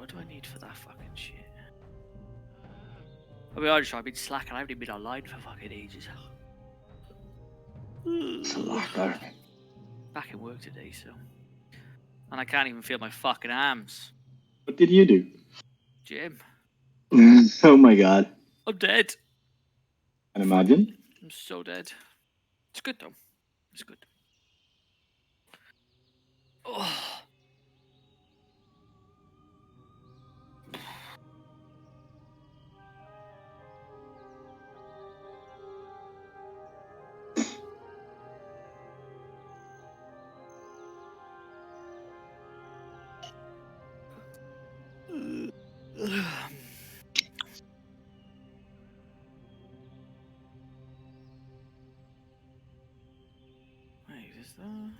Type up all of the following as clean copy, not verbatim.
what do I need for that fucking shit? I'll be honest, I've been slacking. I haven't even been online for fucking ages. Slacker. Back in work today, so. And I can't even feel my fucking arms. What did you do? Gym. Oh my god. I'm dead. Can imagine. I'm so dead. It's good though. It's good. Oh. Wait, is that?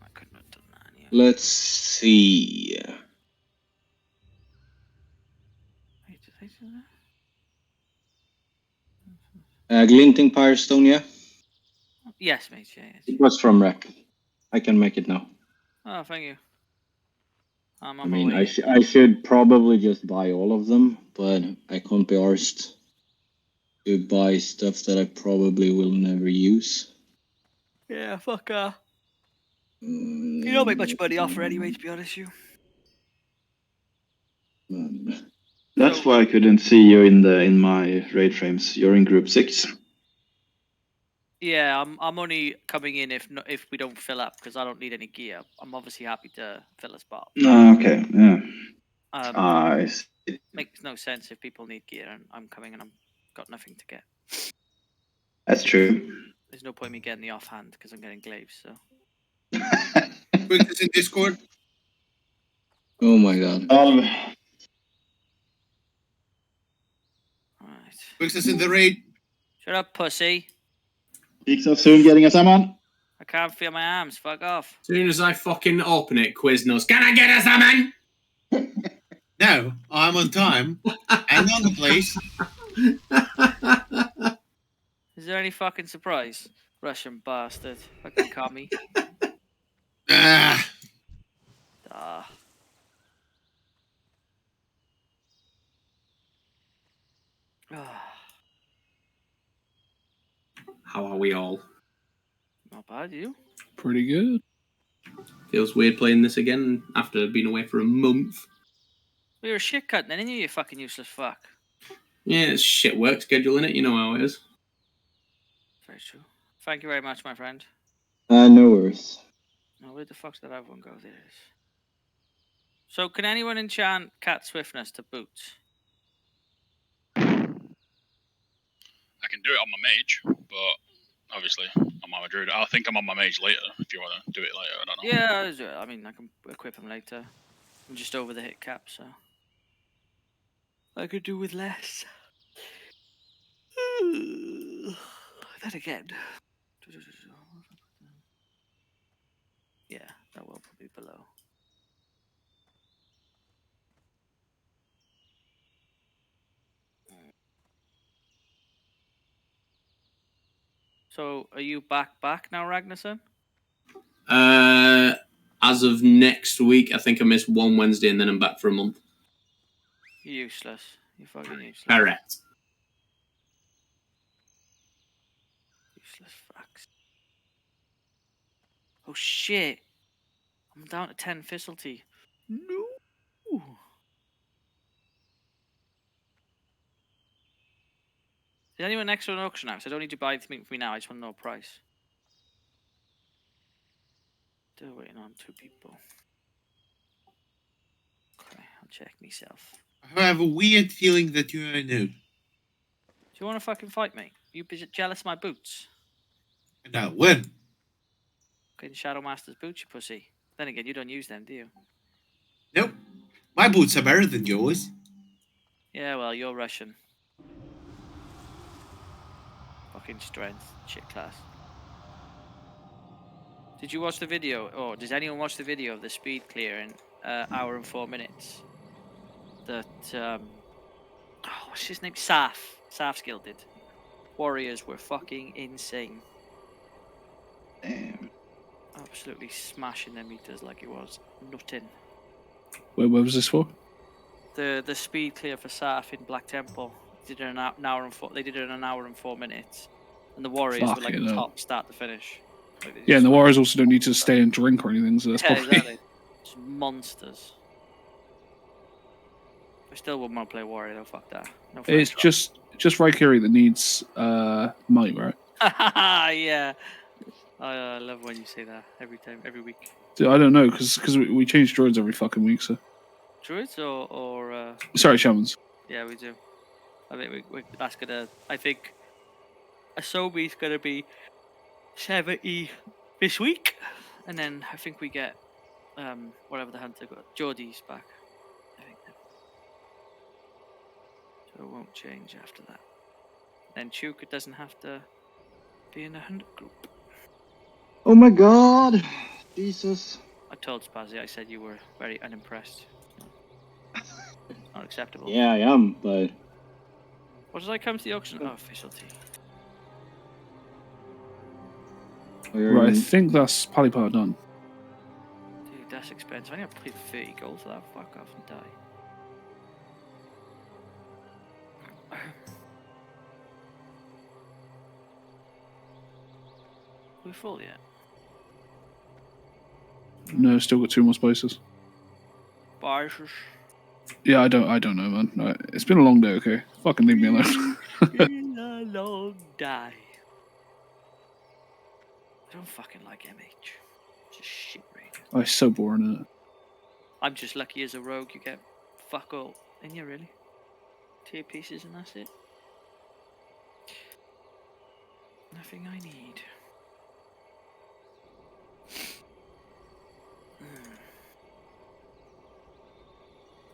I couldn't have done that. Yeah. Let's see. Wait, did I do that? Glinting Firestone, yeah? Yes, mate. Yeah, yes. It was from Rec. I can make it now. Oh, thank you. I'm I on my mean, way. I should probably just buy all of them, but I can't be arsed to buy stuff that I probably will never use. Yeah, fuck. You don't make much money off her anyway, to be honest with you. That's So- why I couldn't see you in my raid frames. You're in group 6. Yeah, I'm only coming in if we don't fill up because I don't need any gear. I'm obviously happy to fill a spot. Okay, yeah. I see. Makes no sense if people need gear and I'm coming and I've got nothing to get. That's true. There's no point in me getting the offhand because I'm getting glaives. So. Quick, is in Discord. Oh my god. Alright. Quick, is in the raid. Shut up, pussy. Gick så soon samman. I can't feel my arms. Fuck off. As soon as I fucking open it, Quiznos, can I get a salmon? No, I'm on time. And on the place. Is there any fucking surprise? Russian bastard. Fucking commie. Ah. How are we all? Not bad, you? Pretty good. Feels weird playing this again after being away for a month. We were a shit cunt then, didn't you fucking useless fuck? Yeah, it's shit work schedule, innit? You know how it is. Very true. Thank you very much, my friend. No worries. Oh, where the fuck did that one go? There it is. So, can anyone enchant cat swiftness to boots? I can do it on my mage, but obviously I'm on my druid. I think I'm on my mage later. If you want to do it later, I don't know. Yeah, I'll do it. I mean, I can equip him later. I'm just over the hit cap, so I could do with less. Then again, yeah, that will be below. So, are you back now, Ragnarsson? As of next week, I think I missed one Wednesday and then I'm back for a month. You're useless. You're fucking useless. Correct. Useless fucks. Oh shit! I'm down to 10 facility. No. Is anyone next to an auction house? I don't need to buy anything for me now. I just want to know a price. Still waiting on 2 people. Okay, I'll check myself. I have a weird feeling that you're a noob. Do you want to fucking fight me? You jealous of my boots? No, when? Okay, Shadow Master's boots, you pussy. Then again, you don't use them, do you? Nope. My boots are better than yours. Yeah, well, you're Russian. Fucking strength. Shit class. Did you watch the video? Or does anyone watch the video of the speed clear in hour and 4 minutes? That, oh, what's his name? Saf's guild did. Warriors were fucking insane. Damn. absolutely smashing their meters like it was nothing. Where was this for? The speed clear for Saf in Black Temple did it in an hour and 4. They did it in an hour and 4 minutes, and the Warriors were like Fucking hell. top start to finish. Like, they Yeah, and just the went- Warriors also don't need to stay and drink or anything, so that's Yeah, probably... exactly. Just monsters. I still wouldn't want to play Warrior though. Fuck that. No It's flames. just Raikiri that needs might, right? Yeah. I love when you say that every time, every week. So I don't know, because we change droids every fucking week, so... Druids or Sorry, Shamans. yeah, we do. I think that's gonna. I think Asobi's gonna be 70 this week, and then I think we get whatever the hunter got. Geordie's back. I think. So it won't change after that. Then Chuka doesn't have to be in the 100 group. Oh my god! Jesus. I told Spazzy, I said you were very unimpressed. Not acceptable. Yeah, I am, but What did I come to the auction? Oh, official tea. Right, I think that's Palipar done. Dude, that's expensive. I need to pay 30 gold for that. Fuck off and die. We full yet? No, still got 2 more spaces. Bars. Yeah, I don't know, man. No, it's been a long day, okay? Fucking leave me alone. Been a long day. I don't fucking like MH. It's just shit raid. Oh, it's so boring, isn't it? I'm just lucky as a rogue you get fuck all. And you really? Tier pieces and that's it. Nothing I need.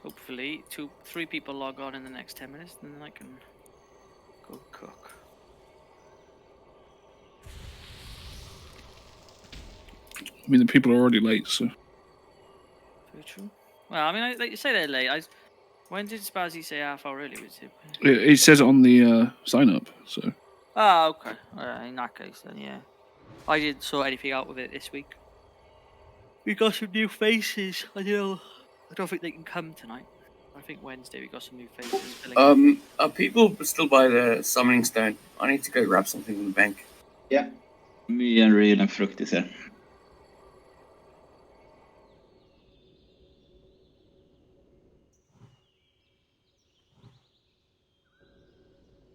Hopefully, 3 people log on in the next 10 minutes, and then I can go cook. I mean, the people are already late, so... Very true. Well, I mean, like you say they're late. When did Spazzy say half hour early? Was it? It says it on the sign-up, so... Oh, okay. In that case, then yeah. I didn't sort anything out with it this week. We got some new faces. I don't think they can come tonight. I think Wednesday we got some new faces. Are people still by the summoning stone? I need to go grab something from the bank. yeah. Me and Reed and Fruktis here.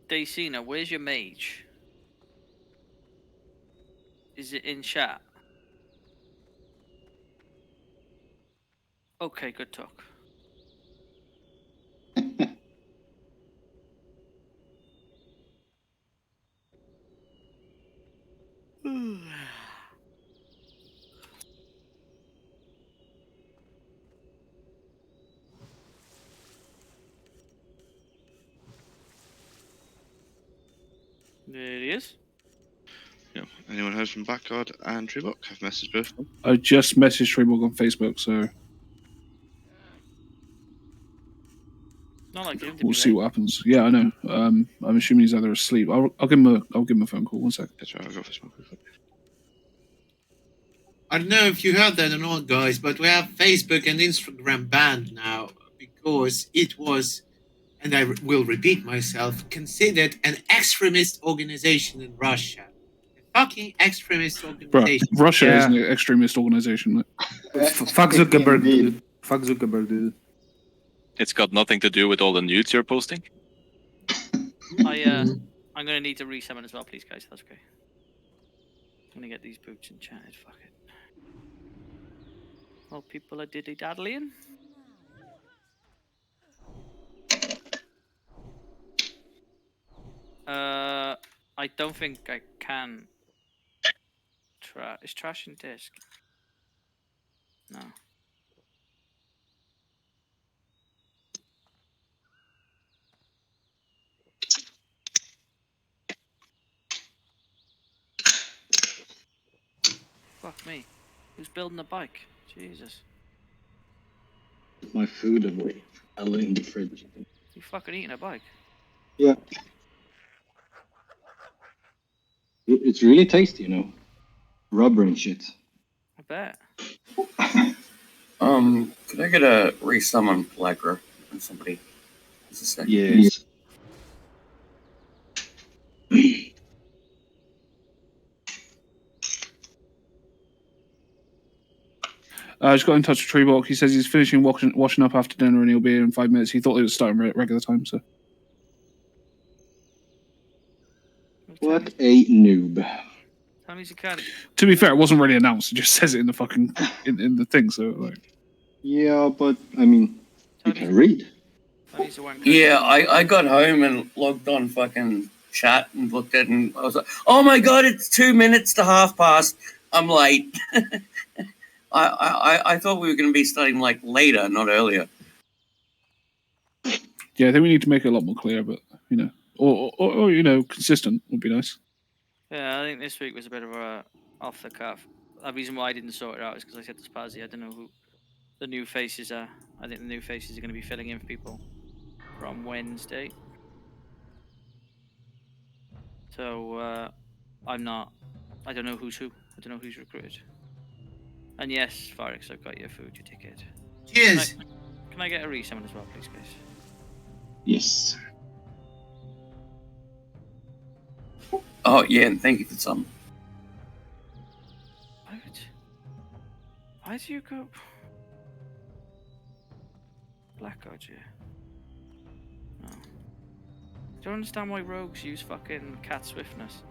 Dacina, where's your mage? Is it in chat? Okay, good talk. There it is. Yeah. Anyone heard from Blackguard and Tribok? I've messaged both of them. I just messaged Treeborg on Facebook, so Not like him to we'll be see late. what happens. Yeah, I know. I'm assuming he's either asleep. I'll give him a phone call. 1 sec. That's right, I'll go for this one quickly. I don't know if you heard that or not, guys, but we have Facebook and Instagram banned now because it was, and I will repeat myself, considered an extremist organization in Russia. A fucking extremist Bro, organization. Russia Yeah. is an extremist organization. Fuck Zuckerberg, dude. Fuck Zuckerberg, dude. It's got nothing to do with all the nudes you're posting. I'm gonna need to resummon as well, please, guys. That's okay. I'm gonna get these boots enchanted. Fuck it. Well, people are diddly daddling. I don't think I can. Is trash in disc? No. Fuck me. Who's building a bike? Jesus. My food away. I'll in the fridge. You fucking eating a bike? Yeah. It's really tasty, you know. Rubber and shit. I bet. Could I get a resummon Blacker from somebody? Just a second. Yes. I just got in touch with Treewalk. He says he's finishing washing up after dinner and he'll be here in 5 minutes. He thought it was starting regular time, so. What a noob. Tell me you can. To be fair, it wasn't really announced. It just says it in the fucking in the thing. So like. Yeah, but I mean, you can read. Yeah, I got home and logged on fucking chat and looked at it and I was like, oh my god, it's 2 minutes to past. I'm late. I thought we were going to be starting like later, not earlier. Yeah, I think we need to make it a lot more clear, but you know, or you know, consistent would be nice. Yeah, I think this week was a bit of a off the cuff. The reason why I didn't sort it out is because I said to Spazzy, I don't know who the new faces are. I think the new faces are going to be filling in for people from Wednesday. So I'm not. I don't know who's who. I don't know who's recruited. And yes, Farix, I've got your food, your ticket. Cheers. Can I get a resummon as well, please, guys? Yes. Oh yeah, and thank you for some. Why do you go Blackguard, yeah? No. I don't understand why rogues use fucking cat swiftness.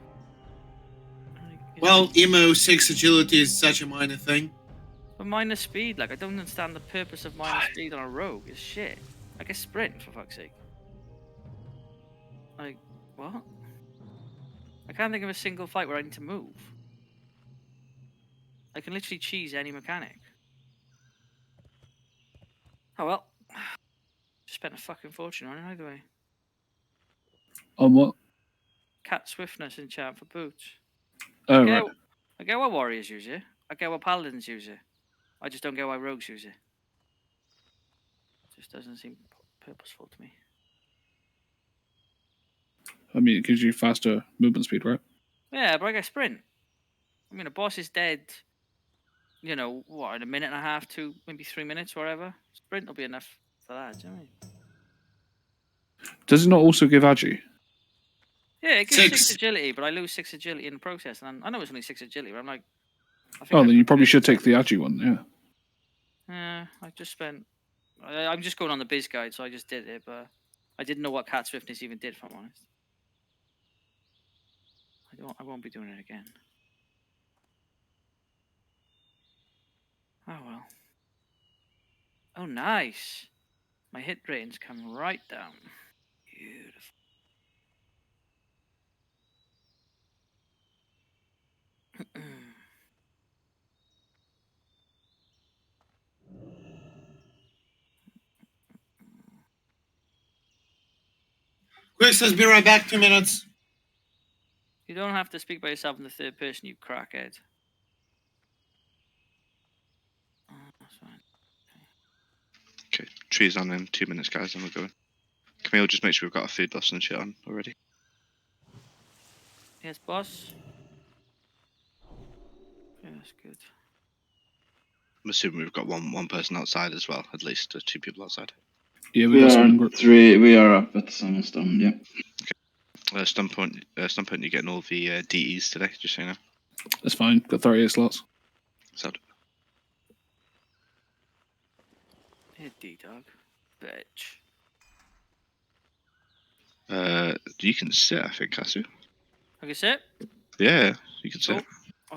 Well, emo 6 agility is such a minor thing. But minus speed, like I don't understand the purpose of minus speed on a rogue. It's shit. I guess sprint for fuck's sake. Like what? I can't think of a single fight where I need to move. I can literally cheese any mechanic. Oh well. Just spent a fucking fortune on it either way. On what? Cat swiftness in chat for boots. Oh, right. I get why warriors use it. I get why paladins use it. I just don't get why rogues use it. Just doesn't seem purposeful to me. I mean, it gives you faster movement speed, right? Yeah, but I get sprint. I mean, a boss is dead. You know what? In a minute and a half, 2, maybe 3 minutes, whatever. Sprint will be enough for that. Do you know what I mean? Does it not also give agi? Yeah, it gives 6 agility, but I lose 6 agility in the process. And I know it's only 6 agility, but I'm like, Oh, then you probably should take the agi one. Yeah. yeah, I just spent. I'm just going on the biz guide, so I just did it, but I didn't know what cat swiftness even did. If I'm honest, I won't be doing it again. Oh well. Oh nice. My hit ratings come right down. Beautiful. Quick says be right back, 2 minutes. You don't have to speak by yourself in the third person, you crackhead. Oh, that's fine. Okay, trees on in 2 minutes, guys, and we're going. Camille, just make sure we've got a food loss and shit on already. Yes, boss. Yeah, that's good. I'm assuming we've got one person outside as well, at least 2 people outside. Yeah, We are 3. We are up at Sunstone. Yeah. Okay. Stun point, you're getting all the DEs today, just so you know. That's fine. Got 38 slots. So. Hey, D-dog. Bitch. You can sit, I think, Kasu. I can sit? Yeah, you can sit.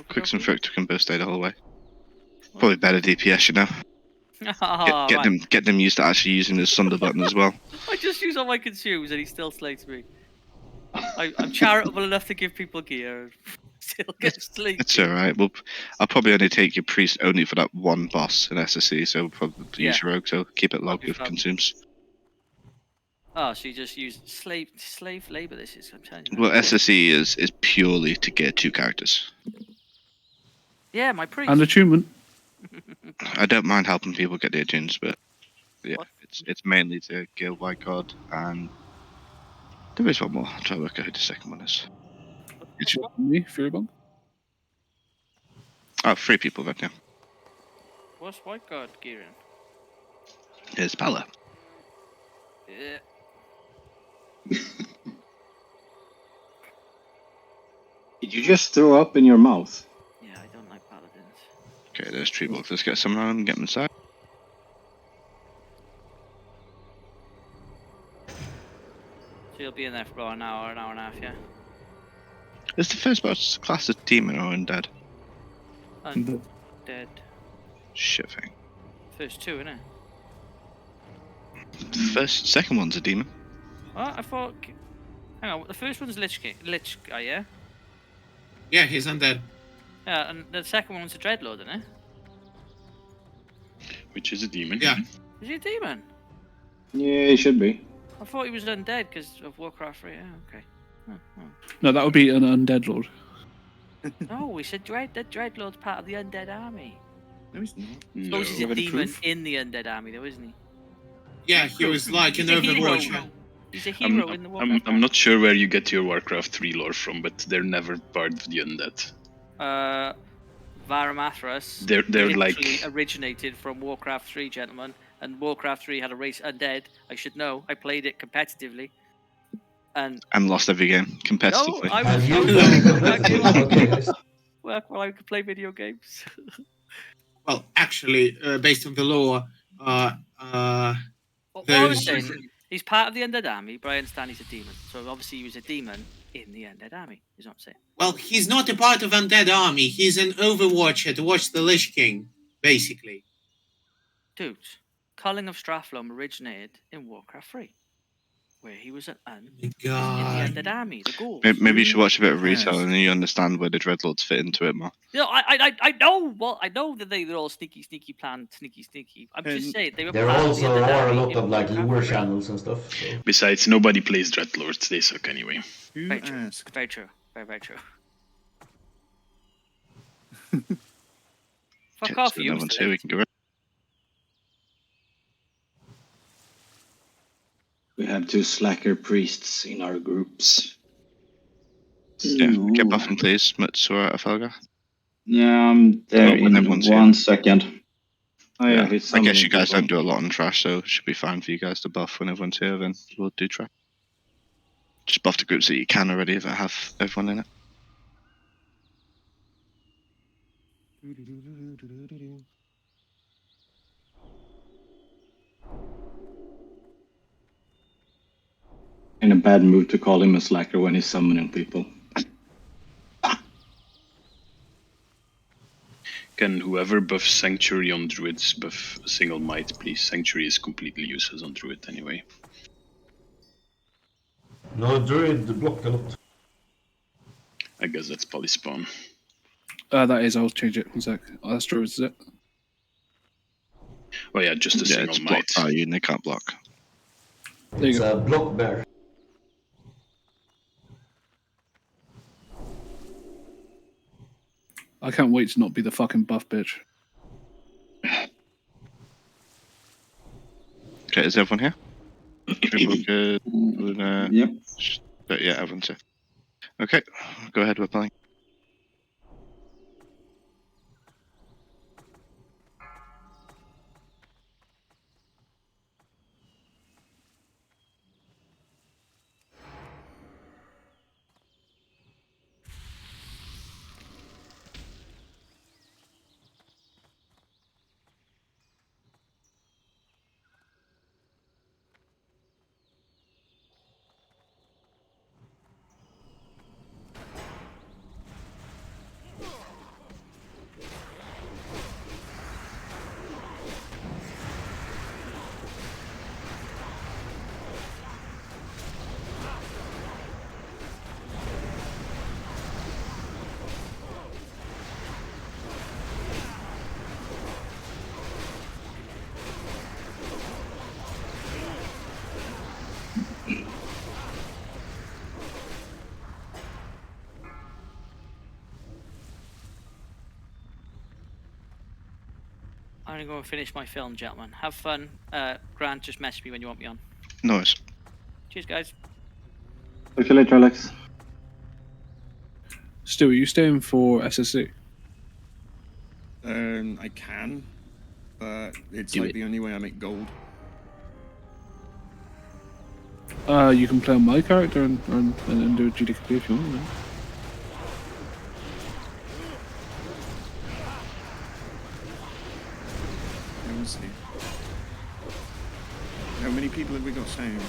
Quicks and Fruct can both stay the whole way. Probably better DPS, you know. Get them used to actually using the Sunder button as well. I just use all my consumes and he still slates me. I'm charitable enough to give people gear and still get slated. It's alright. Well, I'll probably only take your priest only for that one boss in SSC, so we'll probably use your rogue, so keep it logged with consumes. Oh, so you just use slave labor this is, I'm telling you. Well, SSE is purely to get 2 characters. Yeah, my priest. And attunement. I don't mind helping people get their tunes, but yeah, it's mainly to get White God, and there is one more. I'll try to work out who the second one is. It's me, Fury Bomb. Oh, 3 people then, yeah. What's white guard gearing? Here's Pala. Yeah. Did you just throw up in your mouth? Yeah, I don't like paladins. Okay, there's tree box. Let's get someone on and get them inside. So you'll be in there for about an hour and a half, yeah? Is the first boss class as demon or undead? Undead. Shit thing. First two, innit? The second one's a demon. What? I thought... Hang on, the first one's Lich guy, yeah? Yeah, he's undead. Yeah, and the second one's a Dreadlord, isn't it? Which is a demon. Yeah. Is he a demon? Yeah, he should be. I thought he was undead because of Warcraft 3. Yeah, okay. No, that would be an undead lord. No, we said the Dreadlord's part of the undead army. No, he's not. So he's a demon in the undead army, though, isn't he? Yeah, he was like an Overwatch. He's a hero in the Warcraft. I'm not sure where you get your Warcraft 3 lore from, but they're never part of the undead. Varamathras. They're like originated from Warcraft 3, gentlemen, and Warcraft 3 had a race undead. I should know. I played it competitively, and lost every game competitively. No, I was work while I could play video games. Well, actually, based on the lore, What I was saying, he's part of the undead army, but I understand he's a demon. So obviously he was a demon in the undead army, is what I'm saying. well, he's not a part of undead army. He's an Overwatcher to watch the Lich King, basically. Dude, Culling of Strathlum originated in Warcraft 3, where he was an in the undead army, the ghouls. Maybe you should watch a bit of retail and then you understand where the Dreadlords fit into it more. You know, I know. Well, I know that they're all sneaky planned, sneaky. I'm just saying they were. There part also of the are a army lot in of like Warcraft lore 3. channels and stuff. So. Besides, nobody plays Dreadlords. They suck anyway. Very true. Very true. Very true. Fuck off, So you. no one's here, we can go right. We have 2 slacker priests in our groups. Yeah, get buffing please, Mutsura Felga. Yeah, I'm there in 1 second. Oh yeah, I guess you guys don't do a lot on trash, so it should be fine for you guys to buff when everyone's here, then we'll do trash. Just buff the groups that you can already if I have everyone in it. In a bad mood to call him a slacker when he's summoning people. Can whoever buffs Sanctuary on Druids buff Single Might, please? Sanctuary is completely useless on Druid anyway. No, Druid block a lot. I guess that's polyspawn. That is, I'll change it. 1 sec. Oh, that's true, is it? Oh yeah, just a Yeah, it's Single Might. blocked you and they can't block. There you It's go. a block bear. I can't wait to not be the fucking buff bitch. Okay, is everyone here? Good. Yep. But yeah, everyone's here. Okay, go ahead, we're playing. I'm gonna go and finish my film, gentlemen. Have fun. Grant, just message me when you want me on. No worries. Cheers, guys. Talk to you later, Alex. Stu, are you staying for SSC? I can. but it's Do like it. the only way I make gold. You can play on my character and do a GDKP if you want. Man. Yeah, we'll see. How many people have we got saying?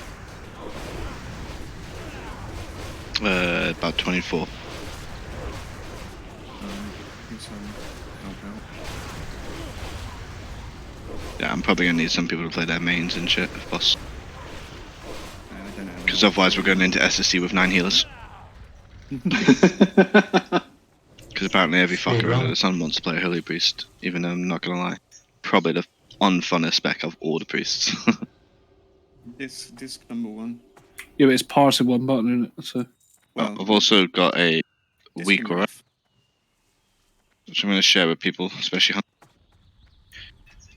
About 24. Guess I'll help out. Yeah, I'm probably gonna need some people to play their mains and shit if possible. I don't know. Because otherwise we're going into SSC with 9 healers. Because apparently every fucker under the sun wants to play a Holy Priest, even though I'm not gonna lie. Probably the unfunnest spec of all the priests. Disc number 1. Yeah, but it's parsing one button, isn't it? So. Well, I've also got a weak and aura, which I'm going to share with people, especially Hunt.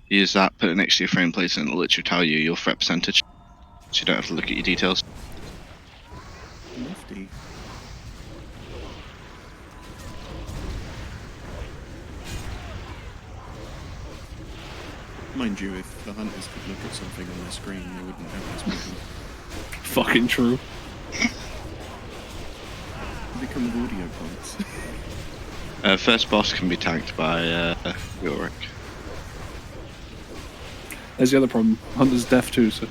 Use that, put it next to your frame place, and it'll literally tell you your threat percentage, so you don't have to look at your details. Nifty. Mind you, if the hunters could look at something on the screen, they wouldn't have this problem. Fucking true. Become audio points. First boss can be tanked by Yorick. There's the other problem. Hunter's deaf too, so.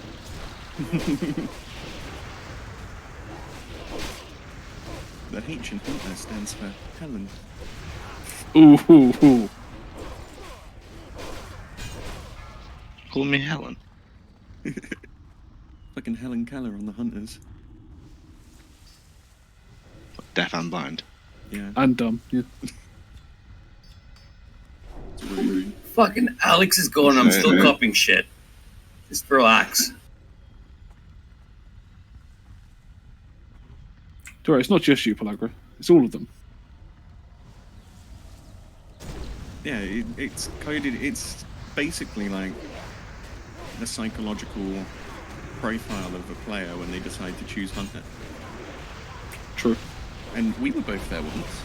The H in Hunter stands for Helen. Ooh, ooh, ooh. Call me Helen. Fucking Helen Keller on the Hunters. Deaf and blind. Yeah. And dumb, yeah. It's really rude. Fucking Alex is going, I'm still copying shit. Just relax. Sorry, it's not just you, Pelagra. It's all of them. Yeah, it's coded. It's basically like the psychological profile of a player when they decide to choose Hunter. True. And we were both there once.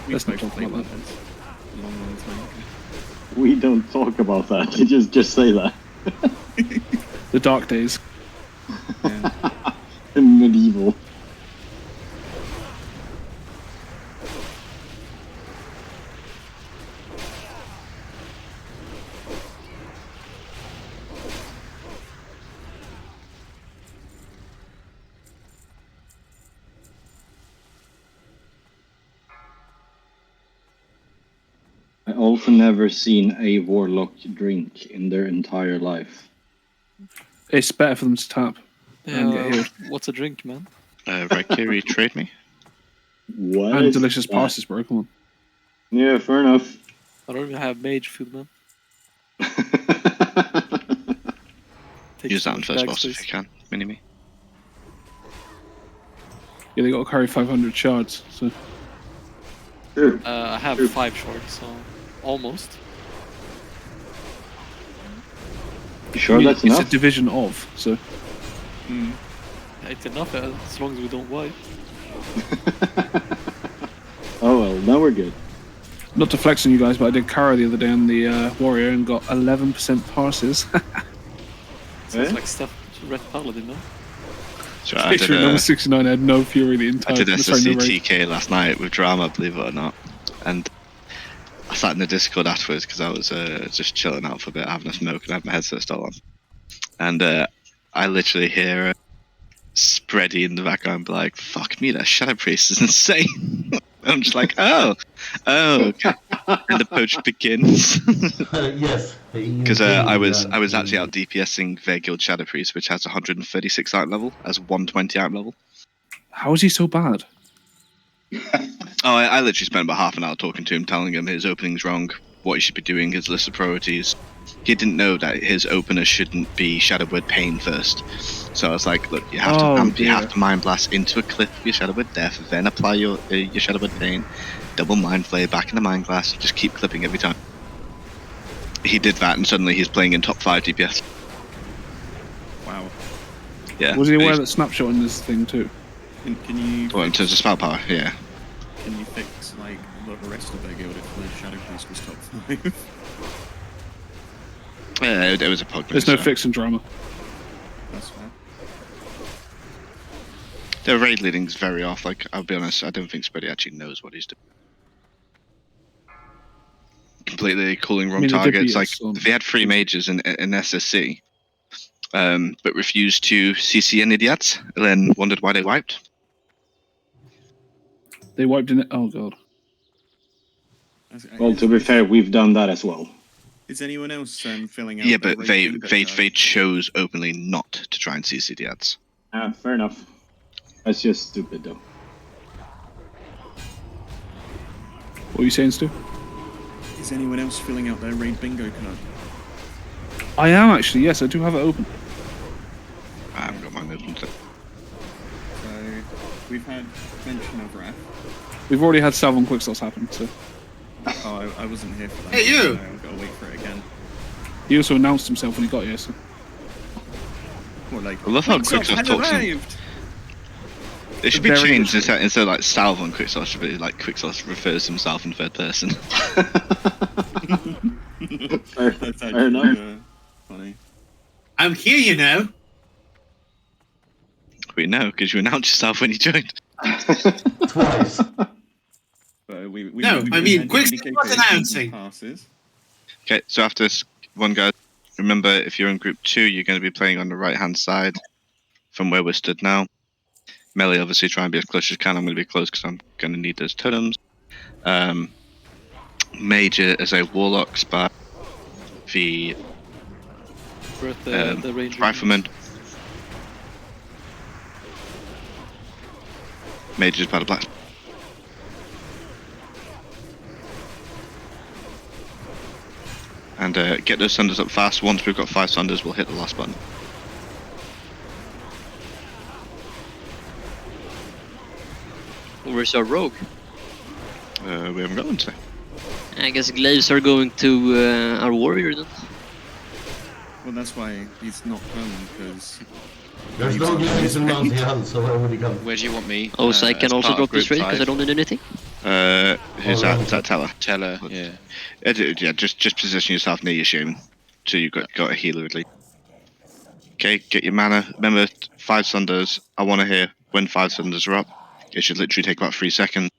We Let's not both talk played about that. Hunters a long, long time ago. We don't talk about that. Just say that. The dark days. Yeah. Medieval. I also never seen a warlock drink in their entire life. It's better for them to tap and get healed. What's a drink, man? Raikiri, trade me. What? And is delicious that? passes, bro. Come on. Yeah, fair enough. I don't even have mage food, man. Use that on first boss if you can. Mini-me. Yeah, they got to carry 500 shards, so. I have 5 shards, so almost. You sure that's it's enough? a division of, so. It's enough as long as we don't wipe. Oh well, now we're good. Not to flex on you guys, but I did Kara the other day on the warrior and got 11% passes. Sounds like stuff Red Paladin, no? So I Literally, level did, 69, I had no fury the I entire did no SSC rage. TK last night with drama, believe it or not. And I sat in the Discord afterwards because I was just chilling out for a bit, having a smoke, and I had my headset still on. And I literally hear Spready in the background be like, fuck me, that Shadow Priest is insane. I'm just like, oh, okay. And the poach begins. Yes. Because I was actually out DPSing their guild Shadow Priest, which has 136 item level as 120 item level. How is he so bad? Oh, I literally spent about half an hour talking to him, telling him his opening's wrong, what he should be doing, his list of priorities. He didn't know that his opener shouldn't be Shadowword Pain first. So I was like, look, you have you have to Mind Blast into a clip of your Shadowword Death, then apply your Shadowword Pain, double Mind Flare back in the Mind Glass, just keep clipping every time. He did that, and suddenly he's playing in top 5 DPS. Wow. Yeah. Was he aware that snapshot in this thing too? Can you? Well, in terms of spell power, yeah. Can you fix like the rest of their guild if the Shadow Priest was top 5? It was a pug. There's no fixing drama. That's fair. Their raid leading's very off. Like, I'll be honest, I don't think Spready actually knows what he's doing. Completely calling wrong targets. Like, if he had 3 mages in SSC, but refused to CC any idiots, and then wondered why they wiped. They wiped in it. Oh god. Well, to be fair, we've done that as well. Is anyone else filling out? Yeah, but they chose openly not to try and CC idiots. Fair enough. That's just stupid, though. What are you saying, Stu? Is anyone else filling out their raid bingo card? I am actually. Yes, I do have it open. I haven't got mine open. So we've had mention of Wrath. We've already had Salvon Quickslots happen, so. Oh, I wasn't here for that. Hey, you! So I've got to wait for it again. He also announced himself when he got here, so. What, like? I love how Quickslots talks in. It should be changed instead of like Salvon Quickslots, should be like Quickslots refers to himself in third person. That's actually funny. I'm here, you know. We know, because you announced yourself when you joined. Twice. I mean, Quickslots was announcing. Passes. Okay, so after this one, guys, remember if you're in group 2, you're going to be playing on the right-hand side from where we're stood now. Melee, obviously, try and be as close as you can. I'm going to be close because I'm going to need those totems. Major as a warlock spot. The rifleman. Major's by the black. And get those sunders up fast. Once we've got 5 sunders, we'll hit the last button. Where's our rogue? We haven't got them today. I guess glaives are going to our warrior then. Well, that's why he's not home, because... There's no glaives in Mount Hyjal, so where would he come? Where do you want me? Oh, so I can also drop this raid because I don't need anything? Who's that? Is that Teller? Teller, yeah. Yeah, just position yourself near your shaman. So you've got a healer at least. Okay, get your mana. Remember, 5 sunders. I want to hear when 5 sunders are up. It should literally take about 3 seconds.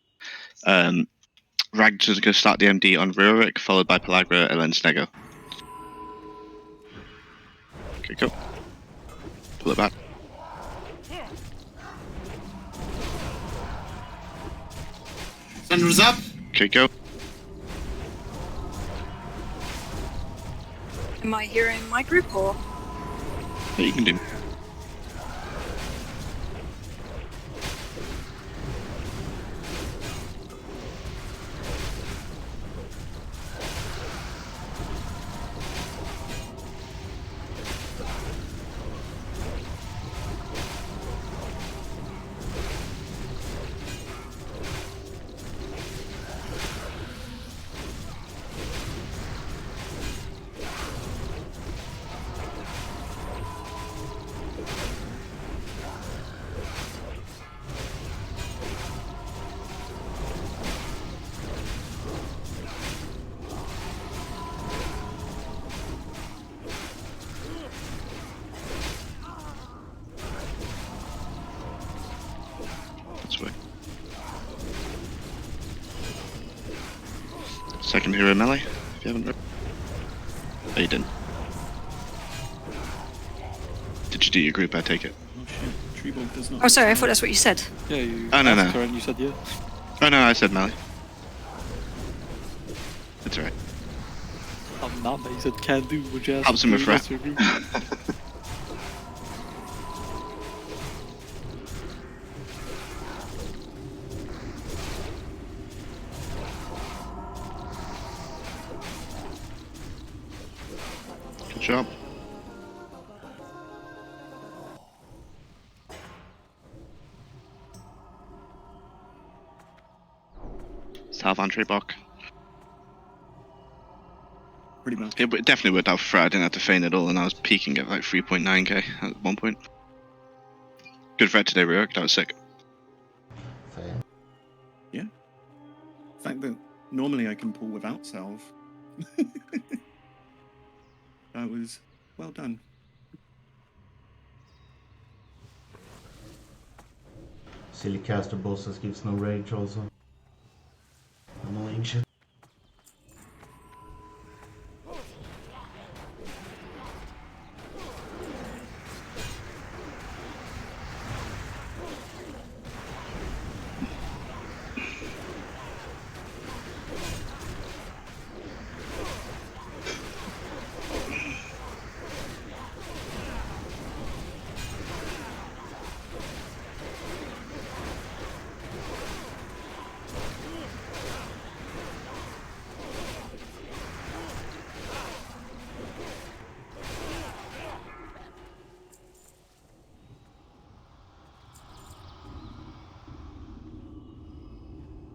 Rag's going to start the MD on Rurik, followed by Pelagra and then Snego. Okay, go. Pull it back. Sanders up. Okay, go. Am I here in my group or? Yeah, you can do. Second hero melee, if you haven't read. Oh, you didn't. Did you do your group, I take it? Oh shit, Treeborg does not... Oh, sorry, I thought that's what you said. Yeah, you. Oh, no. Correct, you said yeah. Oh, no, I said melee. That's alright. I'm not, but you said can do, which has Helps him with rep. Good job. South on Treebok. Pretty much. It definitely worked out for Fred. I didn't have to feign at all, and I was peaking at like 3.9k at one point. Good Fred today, Ryok. That was sick. Yeah. The fact that normally I can pull without salve. That was well done. Silly caster bosses gives no rage also. Annoying shit.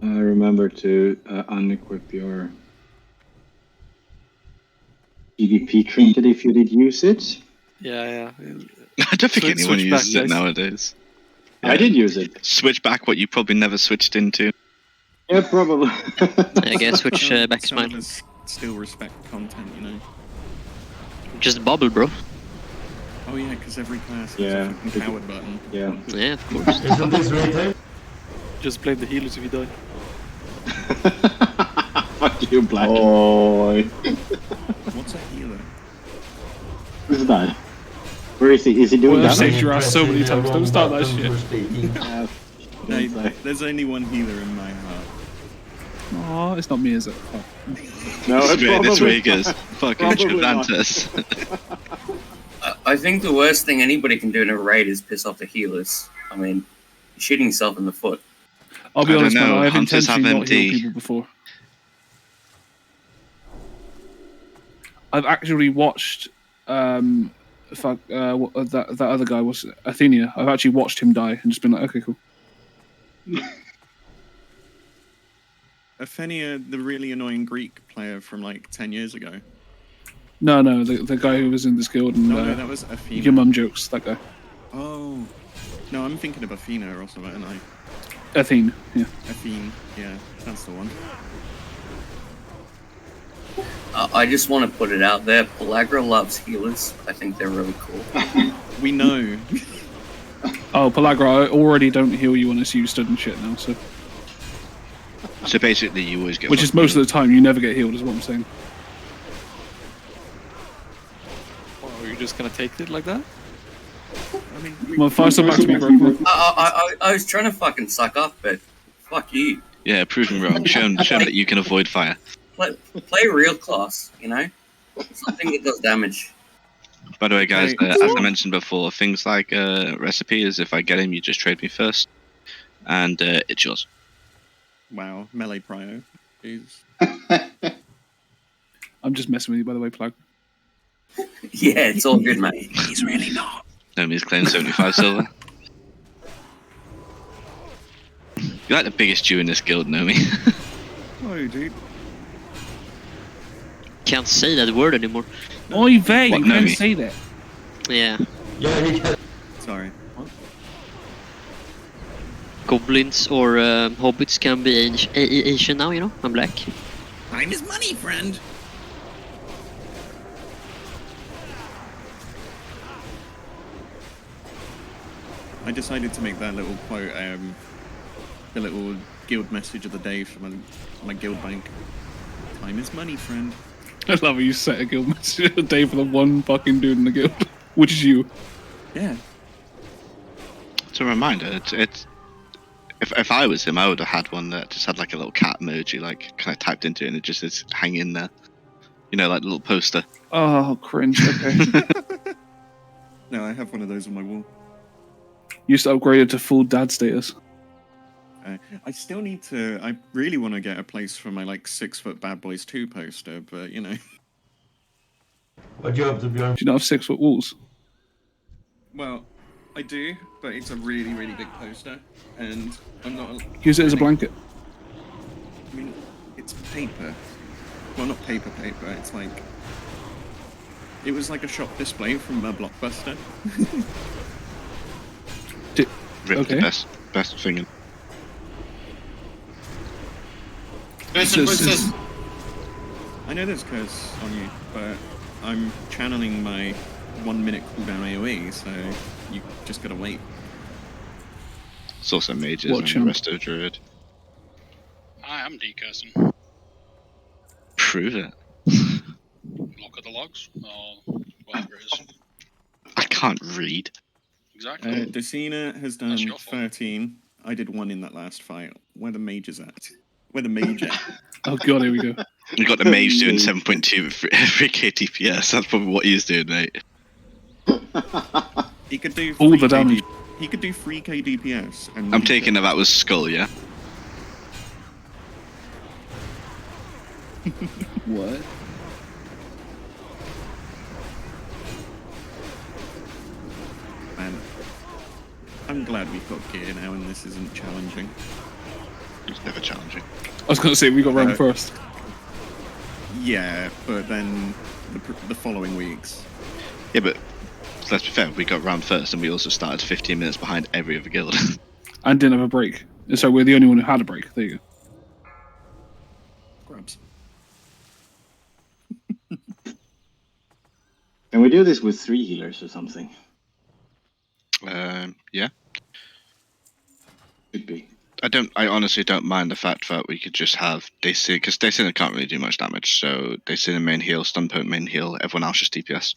Remember to unequip your PvP trinket if you did use it. Yeah. I don't think anyone Switch back, uses it guys. nowadays. I did use it. Switch back what you probably never switched into. Yeah, probably. I guess switch back Some smile. of us still respect content, you know. Just bubble, bro. Oh yeah, because every class has Yeah. a fucking coward button. Yeah. Yeah, of course. Isn't this right? Just blame the healers if you die. Fuck you, Black. Oh. What's a healer? Who's that? Where is he? Is he doing Well, I've that? saved your ass so many times. Don't start that shit. Hey, there's only one healer in my heart. Oh, it's not me, is it? Oh. No, This it's way, this probably way goes. not. Fucking Probably not. Atlantis. I think the worst thing anybody can do in a raid is piss off the healers. I mean, you're shooting yourself in the foot. I'll be I don't honest, man. know, I've hunters have intentionally not healed MD. people before. I've actually watched that other guy was Athenia. I've actually watched him die and just been like, okay, cool. Athenia, the really annoying Greek player from like 10 years ago. No, the guy who was in this guild and No, that was Athena. your mum jokes. That guy, Oh, no, I'm thinking of Athena or something. And Athene. Yeah. Athene, yeah, that's the one. I just want to put it out there. Pellagra loves healers. I think they're really cool. We know. Oh, Pellagra, I already don't heal you unless you stood and shit now. So, So basically, you always get. which is most of the time you never get healed, is what I'm saying. Or are you just gonna take it like that? I mean, Come on, fire some back to me, bro. Come on. I was trying to fucking suck up, but fuck you. Yeah, proven wrong. Shown that you can avoid fire. Play real class, you know? Something that does damage. By the way, guys, Right. as I mentioned before, things like recipe is if I get him, you just trade me first, and it's yours. Wow, melee prio. Jeez. I'm just messing with you, by the way, Plug. Yeah, it's all good, mate. He's really not. Nomi's claimed 75 silver. You're like the biggest Jew in this guild, Nomi. Oh, dude. Can't say that word anymore. Oy vey, you What, can't Nomi? say that. Yeah. Yeah, he can. Sorry. What? Goblins or hobbits can be Asian now, you know? I'm black. Time is money, friend. I decided to make that little quote, the little guild message of the day for my guild bank. Time is money, friend. I love how you set a guild message a day for the one fucking dude in the guild, which is you. Yeah. It's a reminder. It's if I was him, I would have had one that just had like a little cat emoji, like kind of typed into it, and it just is hanging there. You know, like a little poster. Oh, cringe. Okay. No, I have one of those on my wall. Used to upgrade it to full dad status. I still need to. I really want to get a place for my like 6-foot Bad Boys 2 poster, but you know. What you up to, Bjorn? Do you not have 6-foot walls? Well, I do, but it's a really, really big poster, and I'm not. Use it as a blanket. I mean, it's paper. Well, not paper. It's like. It was like a shop display from a Blockbuster. Rip Okay. the best thing. Person It's- puts us. I know there's curse on you, but I'm channeling my 1 minute cooldown AoE, so you just gotta wait. It's also mages Watch and him. the rest of Druid. I am decursing. Prove it. Look at the logs, or whatever it is. I can't read. Exactly. Decina has done That's your fault. 13. I did 1 in that last fight. Where the mages at? Where the mage at? Oh god, here we go. You got the mage doing 7.2 free KTPS. That's probably what he's doing, mate. He could do All 3 the damage. He could do 3k DPS. And I'm taking that was Skull, yeah? What? Man, I'm glad we've got gear now and this isn't challenging. It's never challenging. I was going to say we got round first. Yeah, but then the following weeks. Yeah, but let's be fair, we got round first and we also started 15 minutes behind every other guild. And didn't have a break. So we're the only one who had a break. There you go. Grubs. Can we do this with 3 healers or something? Yeah. Could be. I honestly don't mind the fact that we could just have Dacian, because Dacian can't really do much damage, so Dacian main heal, stun poke main heal, everyone else just DPS.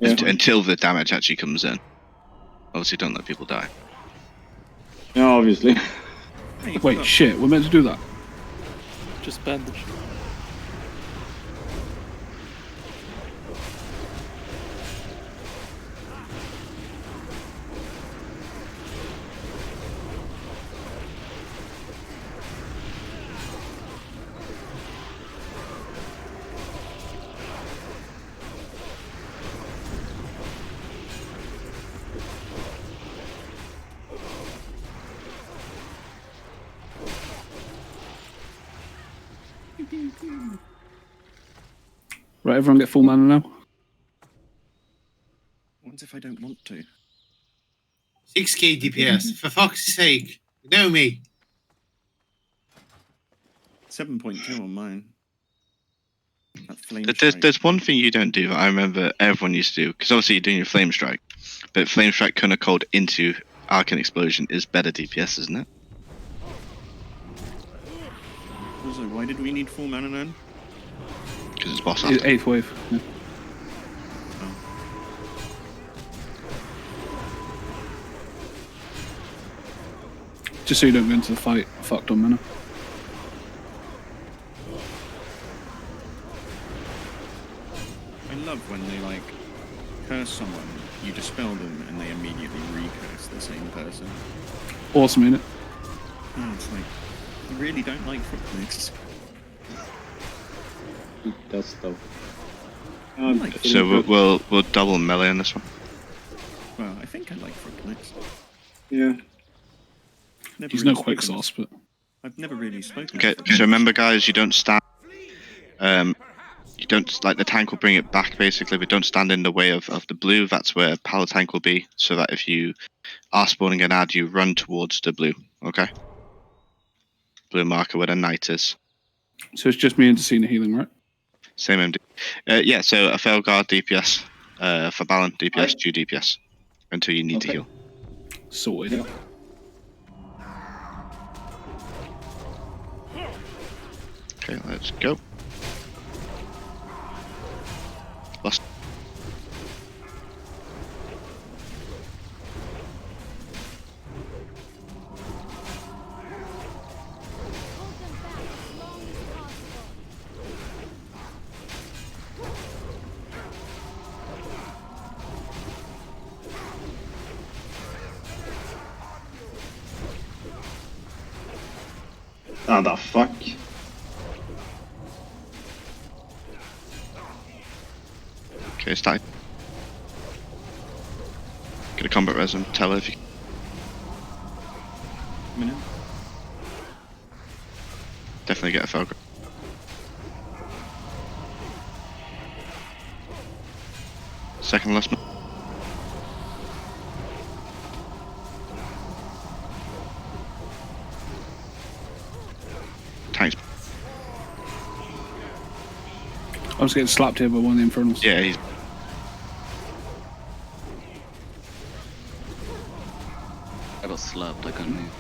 Yeah. Until the damage actually comes in. Obviously don't let people die. No, obviously. Wait, shit, we're meant to do that. Just bandage. Right, everyone get full mana now. What if I don't want to? 6k DPS, for fuck's sake. You know me. 7.2 on mine. That flame There's one thing you don't do that I remember everyone used to do, because obviously you're doing your Flame Strike, but Flame Strike kind of cold into Arcane Explosion is better DPS, isn't it? Also, why did we need full mana then? Because it's boss after. 8th wave. Yeah. Just so you don't go into the fight fucked on mana. I love when they like curse someone, you dispel them, and they immediately recurse the same person. Awesome, innit? Oh, it's like, you really don't like foot mix. That's dope. So we'll double melee on this one. Well, I think I like foot mix. Yeah. He's no quick sauce, but I've never really spoken. Okay, so remember guys, you don't stand you don't, like, the tank will bring it back basically, but don't stand in the way of the blue. That's where Palo tank will be, so that if you are spawning an ad, you run towards the blue, okay? Blue marker where the knight is. so it's just me and Decina healing, right? Same MD. Yeah, so a Felguard DPS, for Balan DPS, Jew DPS, until you need to heal. Sorted. Okay, let's go. Lost. Ah, the fuck? Okay, it's tight. Get a combat res and tell her if you. Minute. Definitely get a Felguard. Second last one. Tanks. I was getting slapped here by one of the Infernals. Yeah, he's. I got slapped, I couldn't move.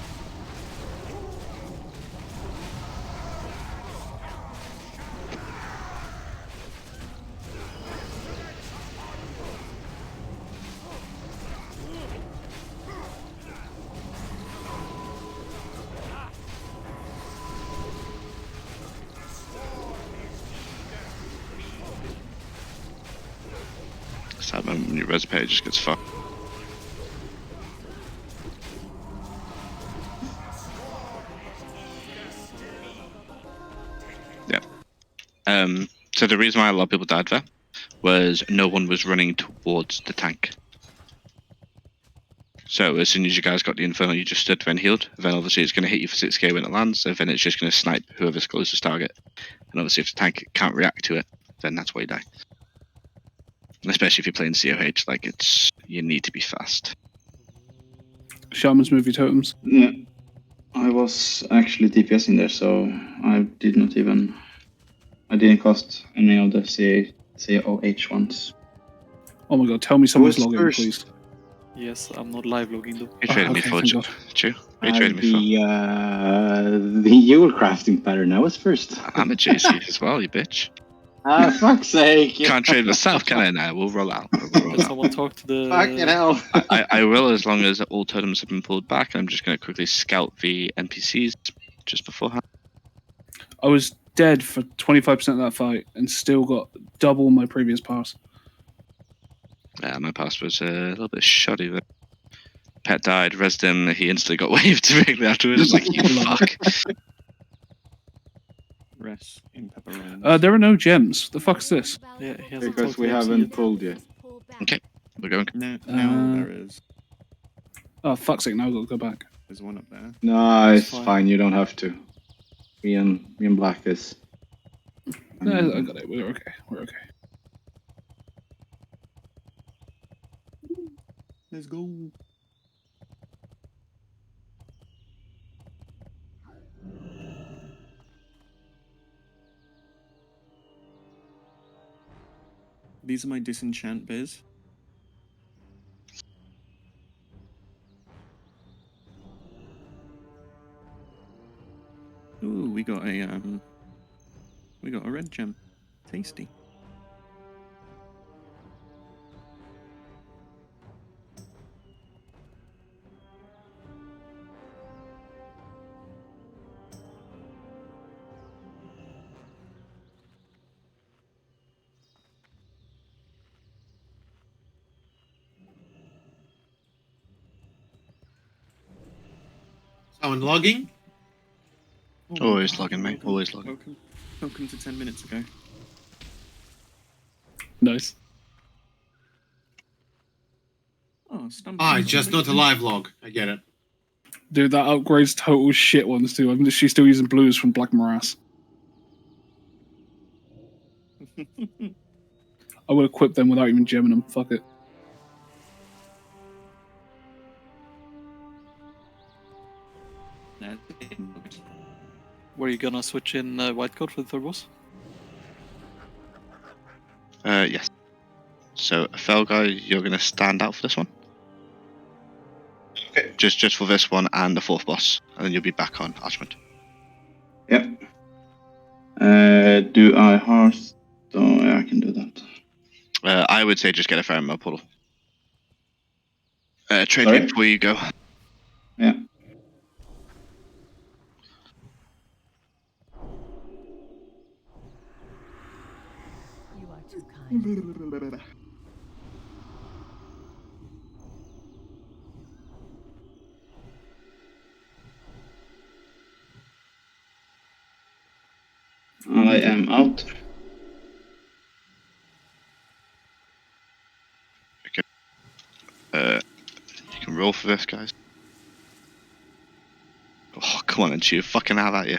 Sad moment when your res page just gets fucked. Yeah. So the reason why a lot of people died there was no one was running towards the tank. So as soon as you guys got the Infernal, you just stood there and healed. Then obviously it's going to hit you for 6k when it lands, so then it's just going to snipe whoever's closest target. And obviously if the tank can't react to it, then that's why you die. And especially if you're playing COH, like you need to be fast. Shaman's movie totems. Yeah. I was actually DPS in there, so I didn't cast any of the COH ones. Oh my god, tell me someone's Who's logging, first? please. Yes, I'm not live logging though. You traded me okay, for thank God. Chew? You traded me for? The Yule crafting pattern, I was first. I'm a JC as well, you bitch. Ah, fuck's sake. Can't trade myself, can I now? We'll roll out. Can someone talk to the... Fucking hell. I will, as long as all totems have been pulled back. I'm just going to quickly scout the NPCs just beforehand. I was dead for 25% of that fight and still got double my previous pass. Yeah, my pass was a little bit shoddy there. Pet died, resed him, he instantly got waved directly afterwards. Like, you fuck. Rest in pepperoni. There are no gems. The fuck's this? Yeah, he hasn't Because talked to we the MC haven't yet. pulled yet. Okay, we're going. Now there is. Oh, fuck's sake, now I've got to go back. There's one up there. No, That's it's fine. fine. You don't have to. Me and Black is. No, I got it. We're okay. We're okay. Let's go. These are my disenchant biz. Ooh, we got a red gem. Tasty. Someone logging? Always logging, mate. Always logging. Welcome to 10 minutes ago. Nice. Oh, stump. Ah, it's just not a live log. I get it. Dude, that upgrades total shit ones too. I'm literally still using blues from Black Morass. I would equip them without even gemming them. Fuck it. Were you gonna switch in white code for the third boss? Yes. So, Fel guy, you're going to stand out for this one. Okay. Just for this one and the fourth boss, and then you'll be back on Archmond. Yep. Do I hearth? Oh, yeah, I can do that. I would say just get a Fire Mail portal. Trade Sorry? me before you go. Yeah. I am out. You can roll for this, guys. Oh, come on, and chew fucking hell at you.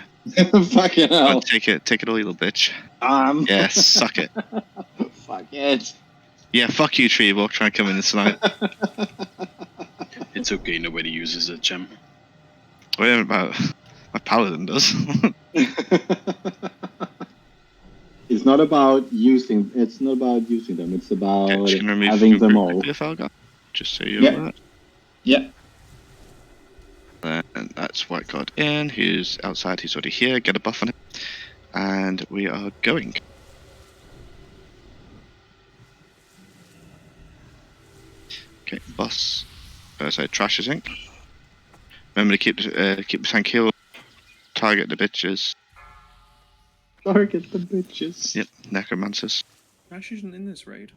Fucking hell. Oh, take it all, you little bitch. Yeah, suck it. Fuck it. Yeah, fuck you, Treebok, trying to come in and snipe. It's okay, nobody uses a gem. Wait about my paladin does. He's not about using. It's not about using them. It's about Okay, just gonna remove having your them group all. quickly if I'll go. Just so you're Yeah. aware. Yeah. And that's White God in. He's outside. He's already here. Get a buff on him. And we are going. Okay, boss. Sorry, Trash Inc. Remember to keep the tank healed. Target the bitches. Target the bitches. Yep, necromancers. Crash isn't in this raid.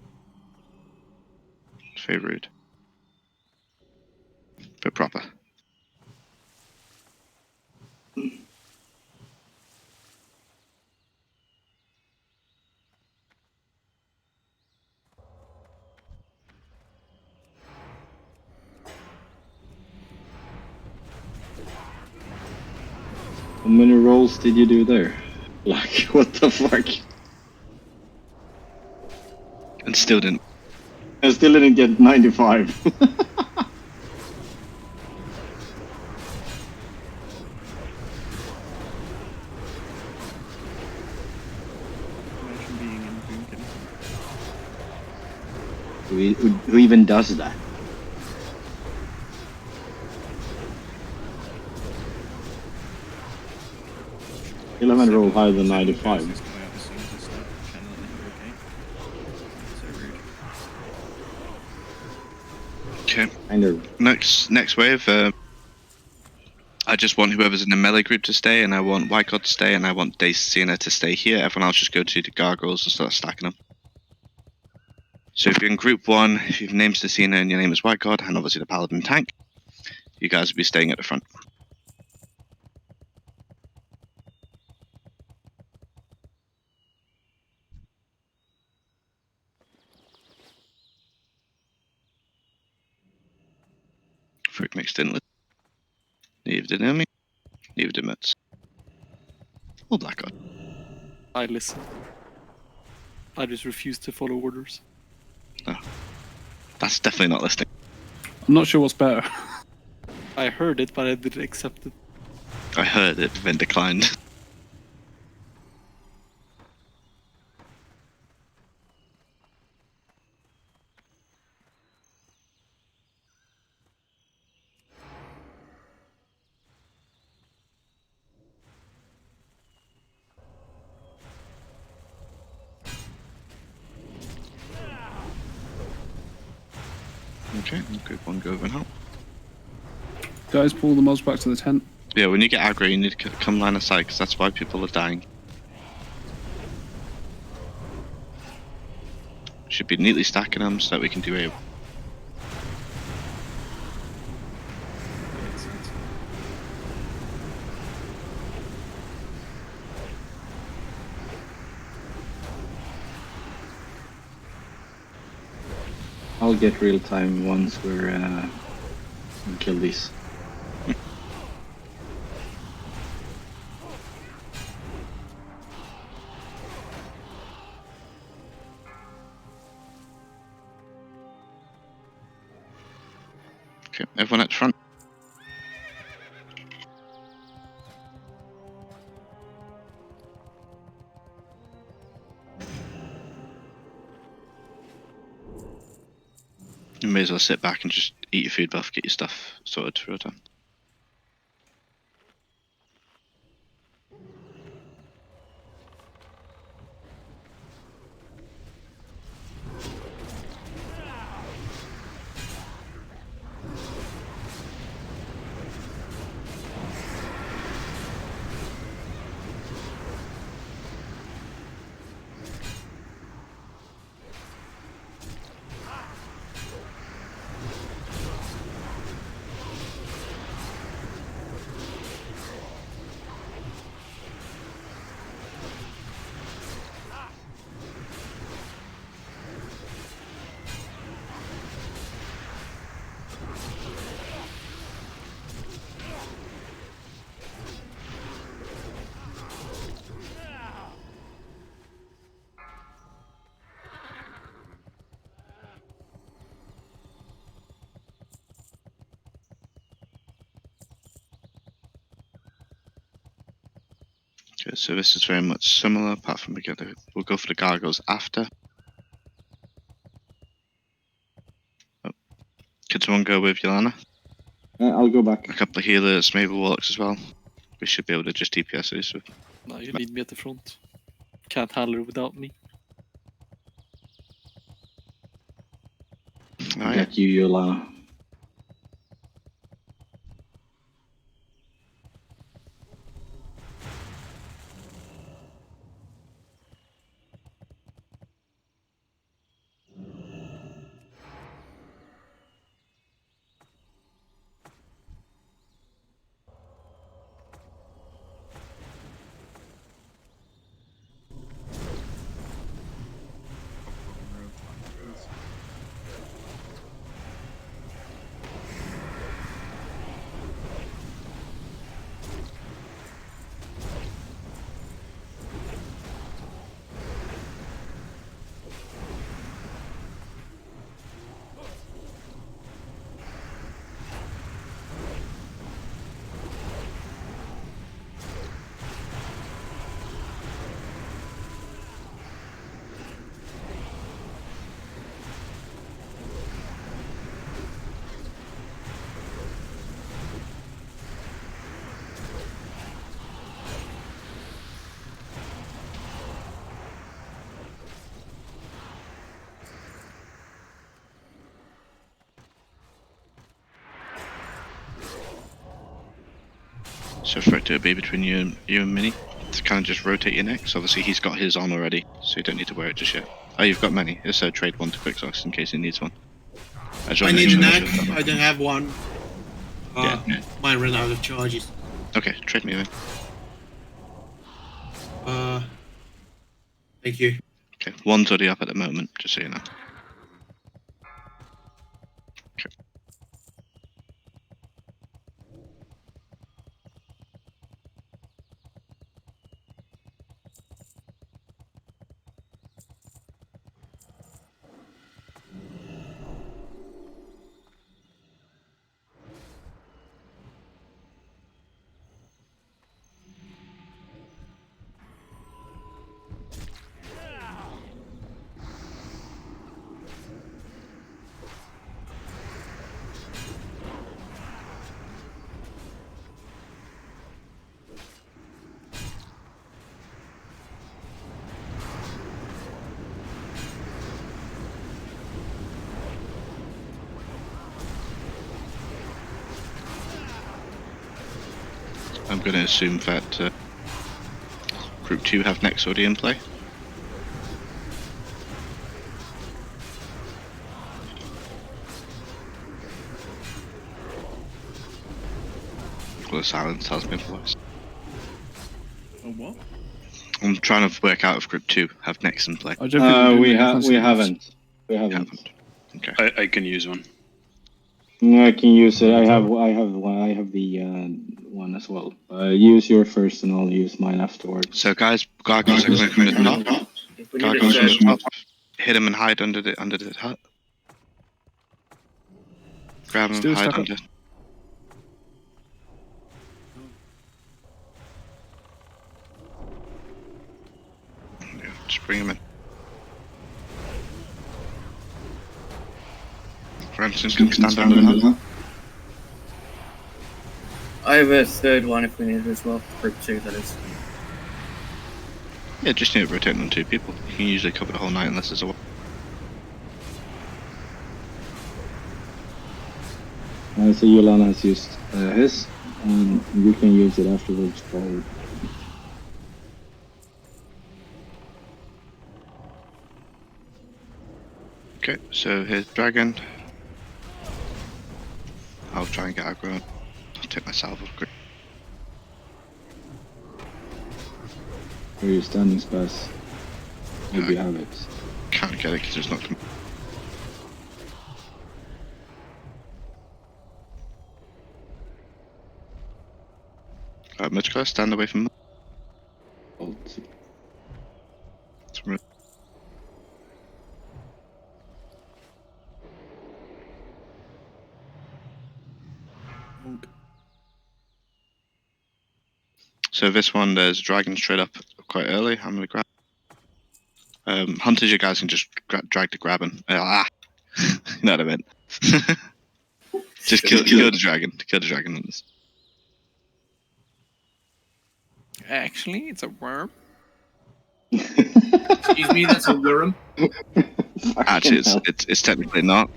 It's very rude. But proper. How many rolls did you do there? Like, what the fuck? And still didn't. I still didn't get 95. Imagine being in Boonkin. Who even does that? Still haven't rolled higher than 95. This guy obviously just like channeling him, okay? So rude. Okay. Kind of. Next wave. I just want whoever's in the melee group to stay, and I want White God to stay, and I want Daysina to stay here. Everyone else just go to the gargoyles and start stacking them. So if you're in group 1, if your name's Daysina and your name is White God, and obviously the Paladin tank, you guys will be staying at the front. Freak mixed in with. Neither did enemy, neither did Mets. Oh, Black God. I listen. I just refuse to follow orders. Oh. That's definitely not listening. I'm not sure what's better. I heard it, but I didn't accept it. I heard it, then declined. Okay, group 1 go over and help. Guys, pull the mobs back to the tent. Yeah, when you get aggro, you need to come line of sight, because that's why people are dying. Should be neatly stacking them so that we can do a. I'll get real time once we're we kill these. Okay, everyone at the front. You may as well sit back and just eat your food buff, get your stuff sorted for a time. Okay, so this is very much similar, apart from we'll go for the gargoyles after. Oh. Could someone go with Yolana? I'll go back. A couple of healers, maybe warlocks as well. We should be able to just DPS these. No, you need me at the front. Can't handle it without me. Got you, Yolana. So for it to be between you and Minnie, to kind of just rotate your necks. Obviously he's got his on already, so you don't need to wear it just yet. Oh, you've got many. So trade one to Quicksocks in case he needs one. I need a neck. I don't have one. Yeah. Mine ran out of charges. Okay, trade me then. Thank you. Okay, one's already up at the moment, just so you know. Okay. I'm going to assume that Group 2 have next already in play. Well, the silence tells me otherwise. Oh, what? I'm trying to work out if Group 2 have next in play. We haven't. Okay. I can use one. I can use it. I have the one as well. Use your first, and I'll use mine afterwards. So guys, gargoyles are coming from the top. Gargoyles from the top. Hit him and hide under the hut. Grab him and hide under. Yeah, just bring him in. Ransom can stand under the hut. I have a third one if we need it as well. Group 2, that is. Yeah, just need to rotate on 2 people. You can usually cover the whole night unless there's a. So Yolana has used his, and you can use it afterwards for. Okay, so here's Dragon. I'll try and get aggro. I'll take my salvo quick. For your standing space. Hope you have it. Can't get it because there's not. Much guys stand away from. So this one, there's dragon straight up quite early. I'm gonna grab. Hunters, you guys can just drag to grab him. You know what I meant. Just kill the dragon. Kill the dragon on this. Actually, it's a worm. Excuse me, that's a worm. Actually, it's technically not.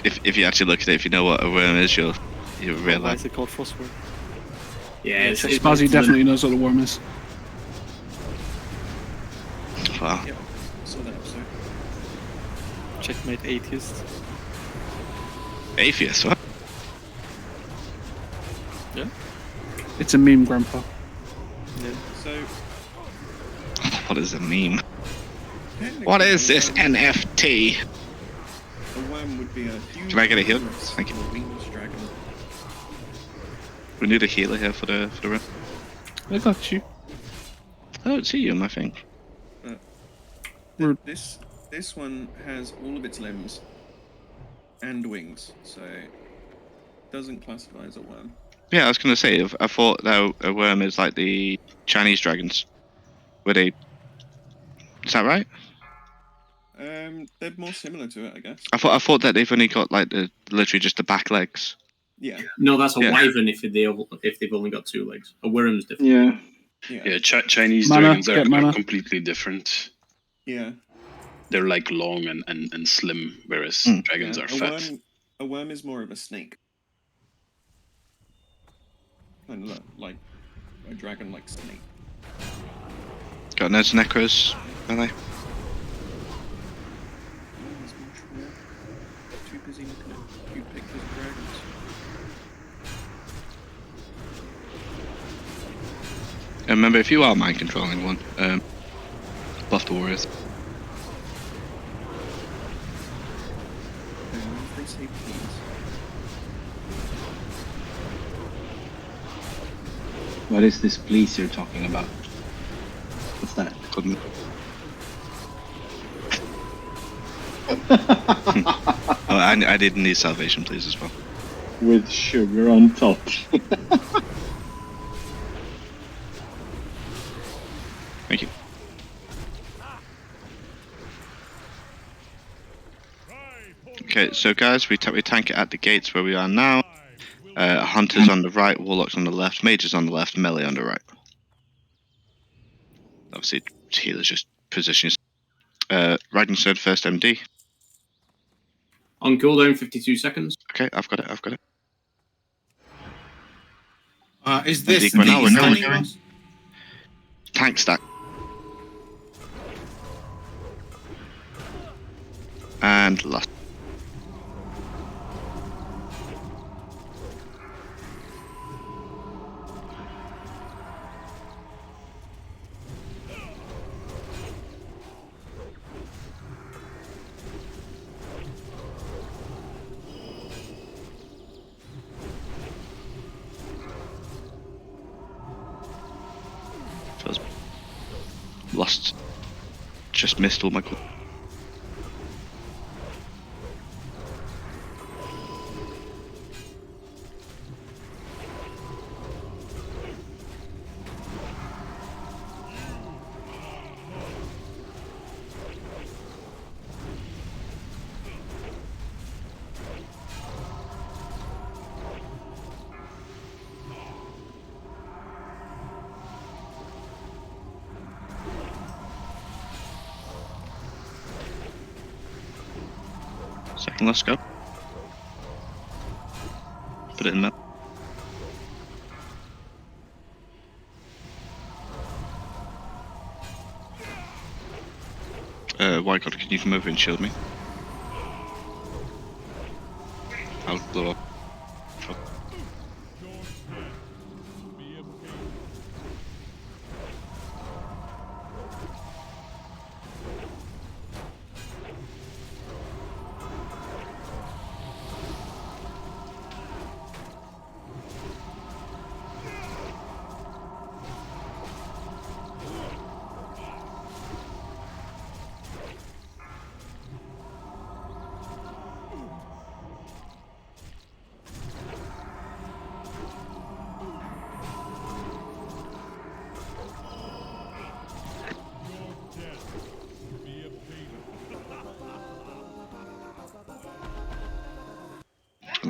If you actually look at it, if you know what a worm is, you'll Why realize. is it called frostworm? Yeah, Spazzy definitely knows what a worm is. Wow. Yep. Saw that episode. Checkmate atheist. Atheist, what? Yeah. It's a meme, Grandpa. Yeah. So, What is a meme? What is this NFT? a worm would be a huge. Can I get a heal? Thank you. Winged dragon. We need a healer here for the run. I got you. I don't see you in my thing. This one has all of its limbs and wings, so it doesn't classify as a worm. Yeah, I was gonna say. I thought that a worm is like the Chinese dragons, where they. Is that right? They're more similar to it, I guess. I thought that they've only got like literally just the back legs. Yeah. No, that's a Yeah. wyvern if they've only got 2 legs. A worm's different. Yeah. Chinese Mana, dragons get are mana. completely different. Yeah. They're like long and slim, whereas dragons Yeah, are fat. A worm is more of a snake. Kind of like a dragon-like snake. Got no necros, are they? Too busy looking at cute pictures of dragons. And remember, if you are mind controlling one, buff the warriors. They say please. What is this please you're talking about? What's that? Oh, I did need salvation, please, as well. With sugar on top. Thank you. Okay, so guys, we tank it at the gates where we are now. Hunters on the right, warlocks on the left, mages on the left, melee on the right. Obviously, healers just position. Ragnarsson first MD. On cooldown, 52 seconds. Okay, I've got it. Is this MD the now, stunning we're boss? Tank stack. And last. Lost. Just missed all my. Second, let's go. Put it in there. White God, can you come over and shield me? I'll blow up.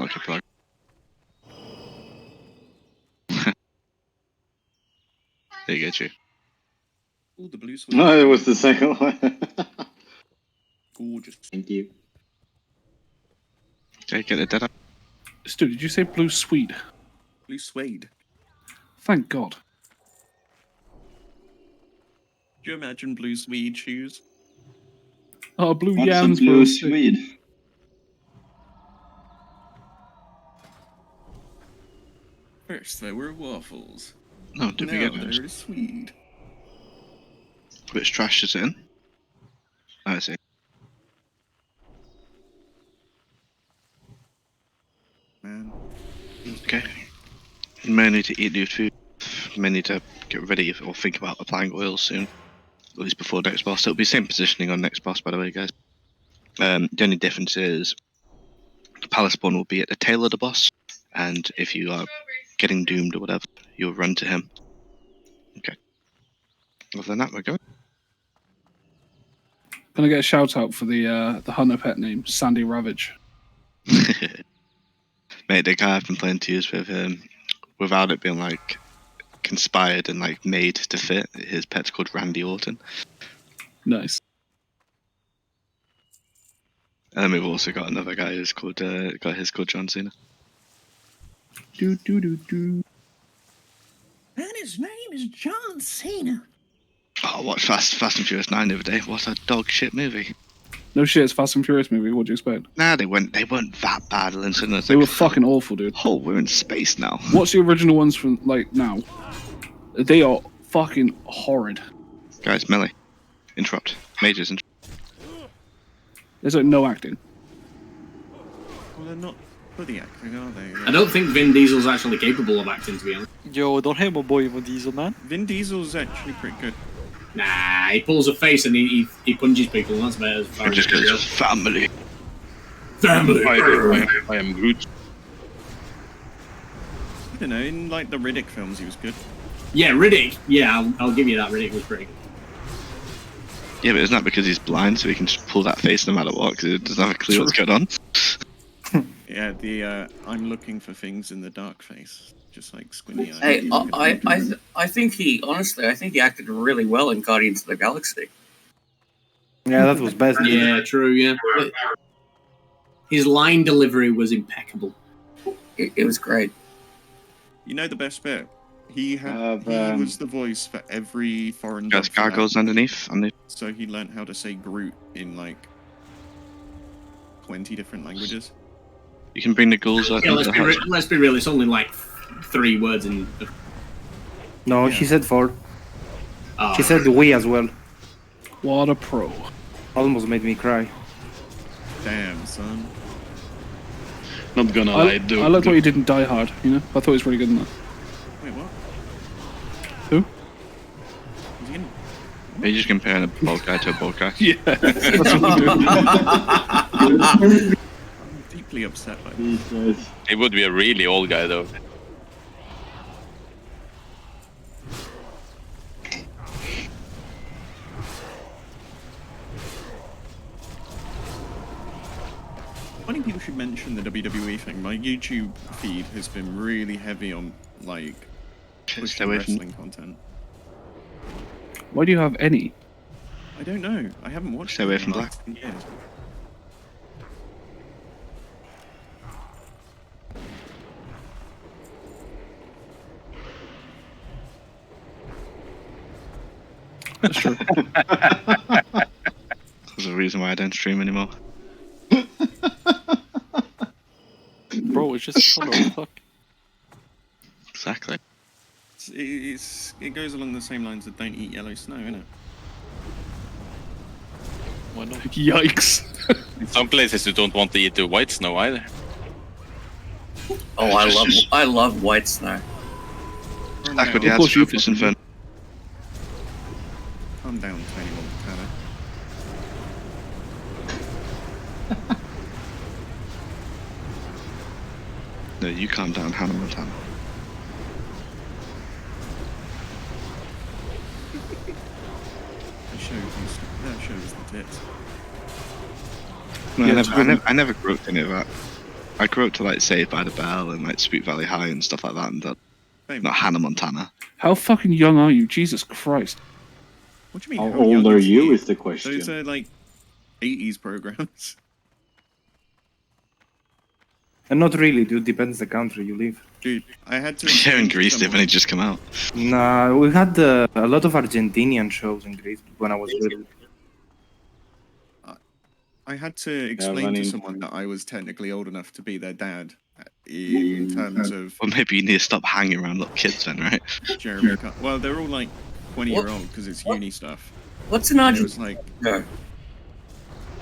Okay, plug. There you go, Chew. Ooh, the blue switch. No, it was the second one. Gorgeous. Thank you. Okay, get the dead up. Stu, did you say blue suede? Blue suede. Thank God. Do you imagine blue suede shoes? Oh, blue What's yams a blue for a stick. Swede? First there were waffles. No, did we Now get there those? is Swede. Which trash is it in? Oh, I see. Man. Okay. You may need to eat new food. You may need to get ready or think about applying oil soon. At least before next boss. It'll be same positioning on next boss, by the way, guys. The only difference is the palace spawn will be at the tail of the boss, and if you are getting doomed or whatever, you'll run to him. Okay. Other than that, we're going. Can I get a shout out for the hunter pet name, Sandy Ravage? Mate, the guy I've been playing to use with without it being like conspired and like made to fit, his pet's called Randy Orton. Nice. And then we've also got another guy who's called called John Cena. Do do do do. And his name is John Cena. Oh, I watched Fast and Furious 9 the other day. What a dog shit movie. No shit, it's Fast and Furious movie. What do you expect? Nah, they weren't that bad. They were fucking awful, dude. Oh, we're in space now. What's the original ones from like now? They are fucking horrid. Guys, melee. Interrupt. Majors interrupt. There's like no acting. Well, they're not for the acting, are they? I don't think Vin Diesel's actually capable of acting, to be honest. Yo, don't hate my boy Vin Diesel, man. Vin Diesel's actually pretty good. Nah, he pulls a face and he punches people, and that's about as far It just as it goes, goes. family. Family. I am Groot. I don't know, in like the Riddick films he was good. Yeah, Riddick. Yeah, I'll give you that. Riddick was pretty good. Yeah, but isn't that because he's blind, so he can just pull that face no matter what, because he doesn't have a clue what's going on? Yeah, the I'm looking for things in the dark face. Just like squinty eyes. Hey, I think he acted really well in Guardians of the Galaxy. Yeah, that was best. Yeah, true, yeah. But his line delivery was impeccable. It was great. You know the best bit? He was the voice for every foreign Got dub for that. gargoyles underneath. So he learned how to say Groot in like 20 different languages. You can bring the ghouls out Yeah, into the house. let's be real, it's only like 3 words in... No, she said 4. Oh. She said we as well. What a pro. Almost made me cry. Damn, son. Not gonna lie, dude. I liked what you did in Die Hard, you know? I thought it was really good in that. Wait, what? Who? Are you just comparing a bald guy to a bald guy? Yeah. That's what I'm doing. I'm deeply upset by this. It would be a really old guy, though. Funny people should mention the WWE thing. My YouTube feed has been really heavy on like Stay pushing away from wrestling content. Why do you have any? I don't know. I haven't watched. Stay it away in from the last 10 years. That's true. There's a reason why I don't stream anymore. Bro, it's just what the fuck. Exactly. It goes along the same lines of don't eat yellow snow, innit? Why not? Yikes. In some places you don't want to eat the white snow either. Oh, I love white snow. That's what he has for Focus Inferno. Calm down, Tony Montana. No, you calm down, Hannah Montana. That shows the tits. No, Yeah, I never groped any of that. I grew up to like Saved by the Bell and like Sweet Valley High and stuff like that, and not Hannah Montana. How fucking young are you? Jesus Christ. What do you mean? How old young are is you he? is the question. Those are like 80s programs. And not really, dude. Depends the country you live. Dude, I had to. Yeah, in Greece, they've only just come out. Nah, we had a lot of Argentinian shows in Greece when I was little. I had to explain to someone that I was technically old enough to be their dad in terms of. Well, maybe you need to stop hanging around little kids then, right? Jeremy. Well, they're all like 20-year-old because it's uni stuff. What's an It Argentine? was like. No.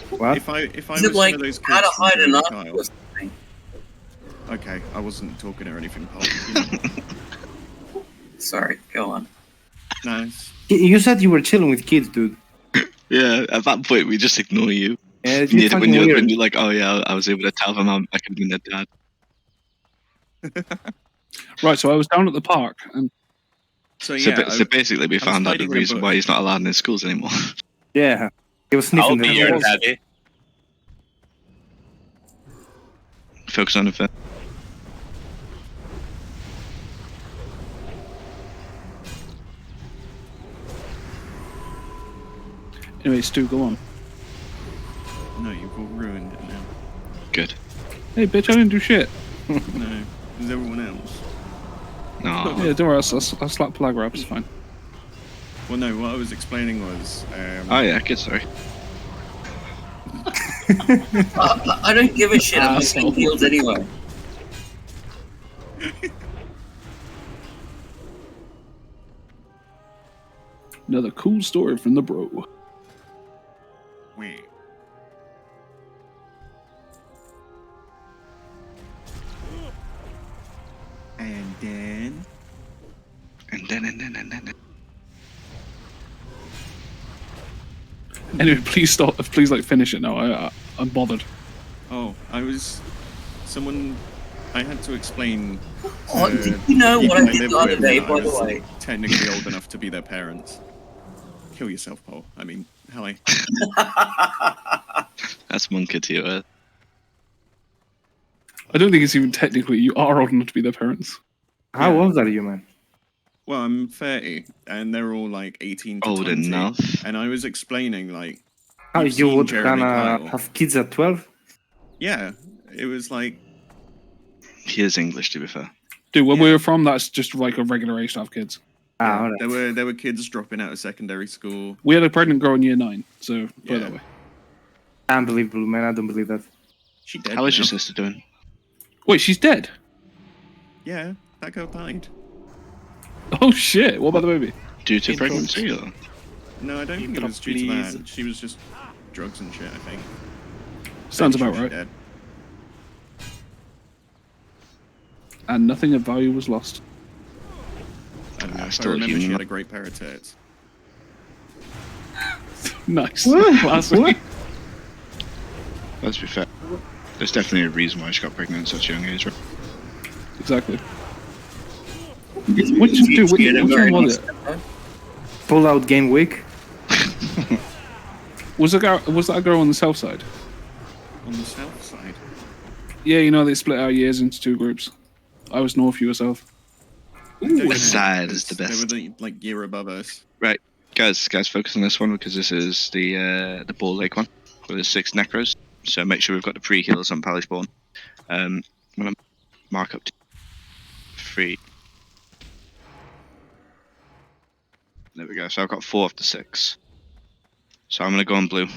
What? If I Is was it like one of those how kids to hide from an Jeremy arm or Kyle. something? Okay, I wasn't talking or anything, Paul. Sorry, go on. Nice. You said you were chilling with kids, dude. Yeah, at that point, we just ignore you. Yeah, it's when fucking you're weird. like, oh yeah, I was able to tell them I could have been their dad. Right, so I was down at the park and. So So basically, we found out the hiding in a reason bush. why he's not allowed in his schools anymore. Yeah. He was sniffing I'll the be your walls. daddy. Focus on the film. Anyway, Stu, go on. No, you've all ruined it now. Good. Hey, bitch, I didn't do shit. No, there's everyone else. No. Yeah, don't worry, I'll slap Plague up, it's fine. Well, no, what I was explaining was. Oh yeah, good. Sorry. I don't give a shit. I'm getting healed anyway. Another cool story from the bro. Wait. And then. Anyway, please stop. Please, like, finish it now. I'm bothered. Oh, someone. I had to explain. Oh, did you know what I did the other day, by the way? Technically old enough to be their parents. Kill yourself, Paul. I mean, hello. That's monkey to you. I don't think it's even technically. You are old enough to be their parents. How old are you, man? Well, I'm 30, and they're all like 18 to Old 20. enough. And I was explaining, like. How you've you seen would Jeremy gonna Kyle. have kids at 12? Yeah, it was like. He is English, to be fair. Dude, where we were from, that's just like a regular age to have kids. Ah, all right. There were kids dropping out of secondary school. We had a pregnant girl in year 9, so put it that way. Unbelievable, man. I don't believe that. She dead How is now. your sister doing? Wait, she's dead? Yeah, that girl died. Oh shit, what about the baby? Due to pregnancy, or? No, I don't think it was due to that. She was just drugs and shit, I think. Sounds Pretty about sure right. she's dead. And nothing of value was lost. I don't know. If I still a remember, she human. had a great pair of tits. Nice. What? Classic. What? Let's be fair. There's definitely a reason why she got pregnant at such a young age, right? Exactly. What did you do? Which one was it? Pull out game week. Was that a girl on the south side? On the south side? Yeah, you know they split our years into 2 groups. I was north, you were south. West side is the They best. were the like year above us. Right, guys, focus on this one because this is the Ball Lake one with the 6 necros. So make sure we've got the pre-heals on Pally Spawn. I'm gonna mark up to 3. There we go. So I've got 4 of the 6. So I'm gonna go on blue.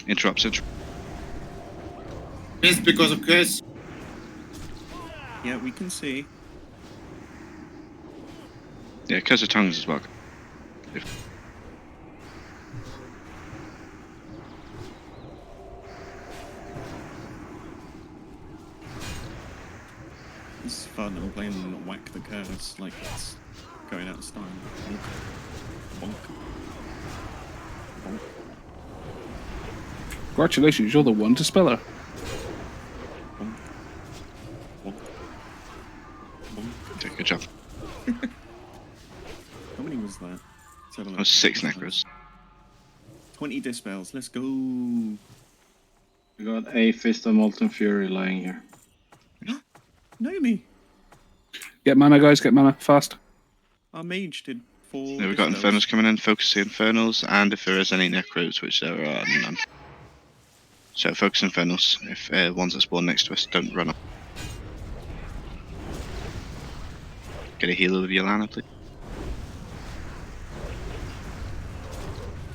Interrupts it. Missed because of curse. Yeah, we can see. Yeah, because of tongues as well. It's fun. I'm playing Whack the Curse like it's going out of style. Bonk. Bonk. Bonk. Congratulations, you're the one to spell her. Good job. have a That look. was 6 necros. 20 dispels. Let's go. We got a Fist of Molten Fury lying here. Nomi. Get mana, guys. Get mana fast. Our mage did 4 Yeah, we've got dispels. Infernals coming in, focus the Infernals, and if there is any necros, which there are none. So focus Infernals. If ones that spawn next to us, don't run up. Get a healer with Yolana, please.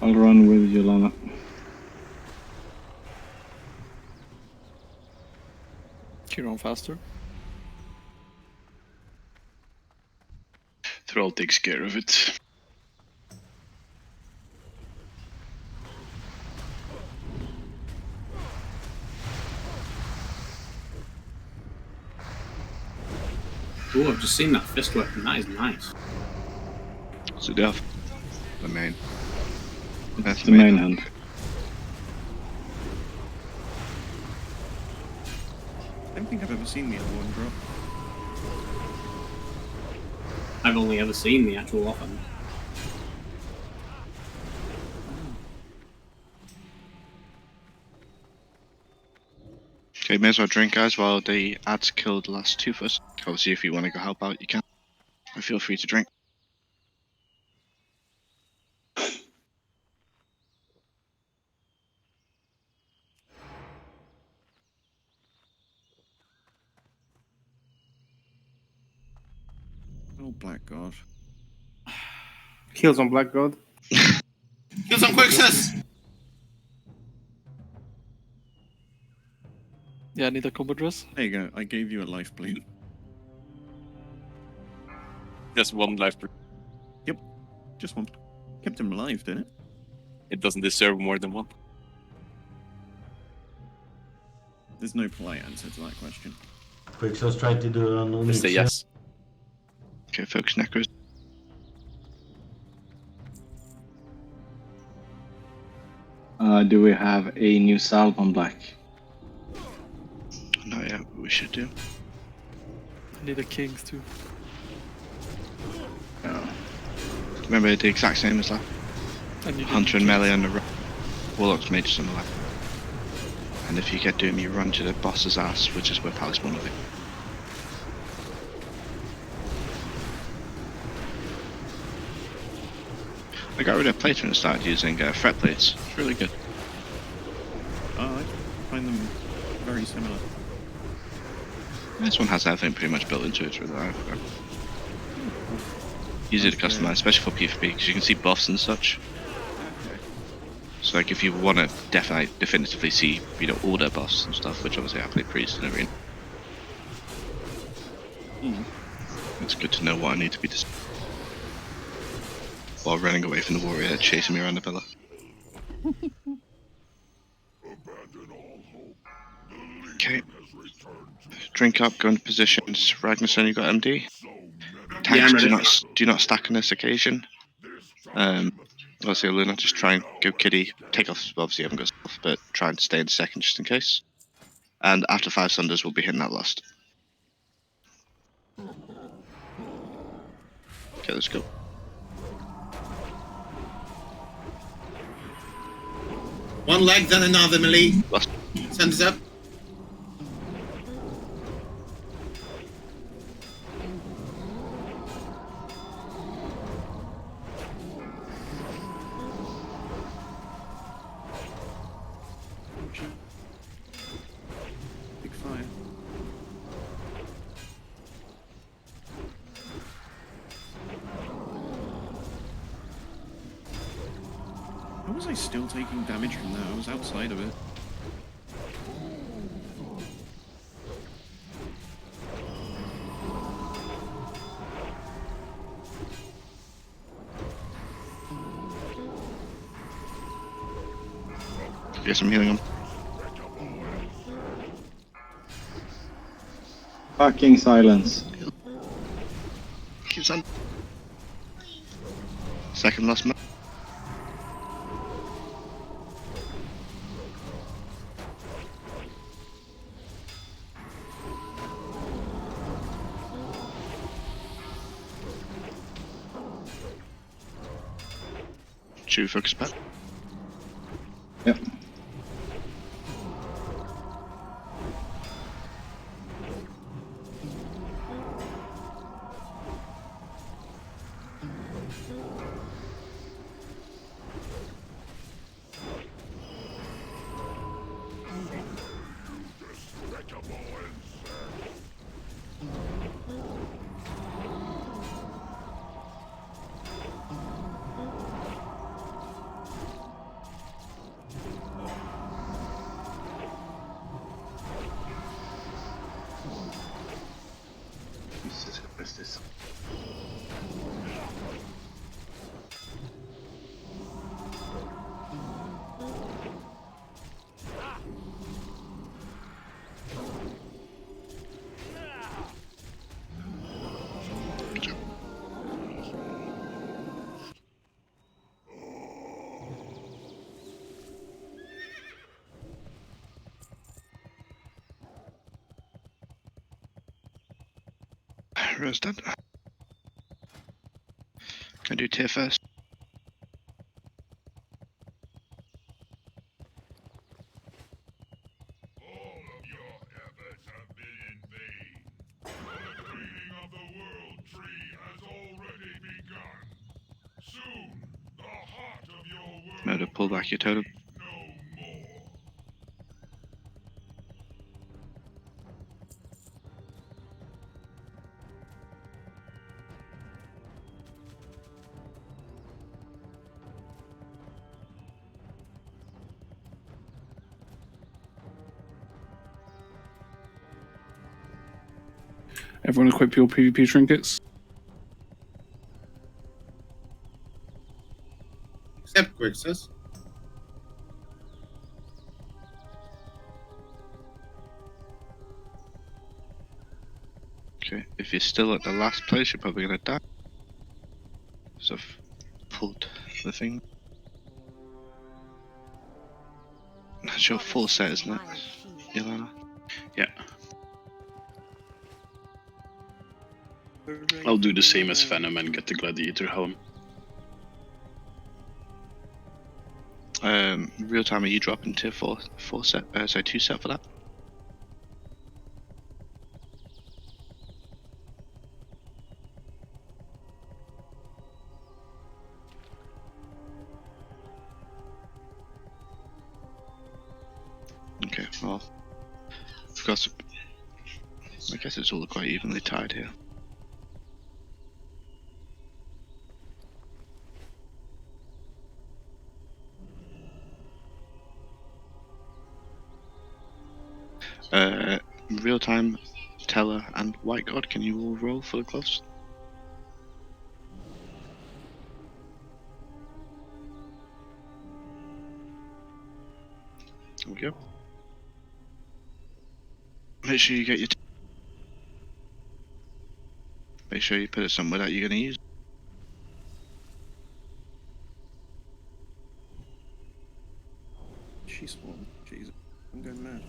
I'll run with Yolana. Can you run faster? Thrall takes care of it. Oh, I've just seen that fist weapon. That is nice. So they have the main. That's The main hand. I don't think I've ever seen the other one drop. I've only ever seen the actual offhand. Okay, may as well drink, guys, while the ads kill the last 2 first. Obviously, if you want to go help out, you can. And feel free to drink. Oh, Black God. Heals on Black God. Heals on Quixus! Yeah, I need a combo dress. There you go. I gave you a life bleed. Just 1 life. Yep. Just 1. Kept him alive, didn't it? It doesn't deserve more than 1. There's no polite answer to that question. Quixos tried to do it on Just say Onyx. yes. Okay, focus necros. Do we have a new salve on black? Not yet, but we should do. I need a kings too. Remember, the exact same as last. And you Hunter didn't and melee on the right. Warlock's mages on the left. And if you get Doom, you run to the boss's ass, which is where Palace one of it. I got rid of plater and started using fret plates. It's really good. Oh, I find them very similar. This one has everything pretty much built into it. It's really nice. Easy to customize, especially for PvP, because you can see buffs and such. So like if you want to definitively see, you know, all their buffs and stuff, which obviously I play priest and everything. It's good to know what I need to be while running away from the warrior chasing me around the villa. Okay. Drink up, go into positions. Ragnarsson, you got MD? Tanks, do not stack on this occasion. Obviously, Luna, just try and go kitty. Take off, obviously, you haven't got stuff, but try and stay in second just in case. And after 5 Sunders, we'll be hitting that last. Okay, let's go. One leg, then another melee. Last. Send us up. Big fire. How was I still taking damage from that? I was outside of it. Get some healing on. Fucking silence. Keeps on. Second last man. Should we focus back? Yep. Jesus, what is this? Rose dead. Can I do tier first? Remember to pull back your totem. Everyone equip your PvP trinkets. Except Grixis. Okay, if you're still at the last place, you're probably gonna die. So I've pulled the thing. That's your full set, isn't it, Ilana? Yeah. I'll do the same as Venom and get the Gladiator helm. Real time, are you dropping tier 4 set? Sorry, 2 set for that? Okay, well, of course, I guess it's all quite evenly tied here. Real time, Teller, and White God, can you all roll for the gloves? There we go. Make sure you get your. Make sure you put it somewhere that you're going to use. She spawned. Jesus, I'm going mad.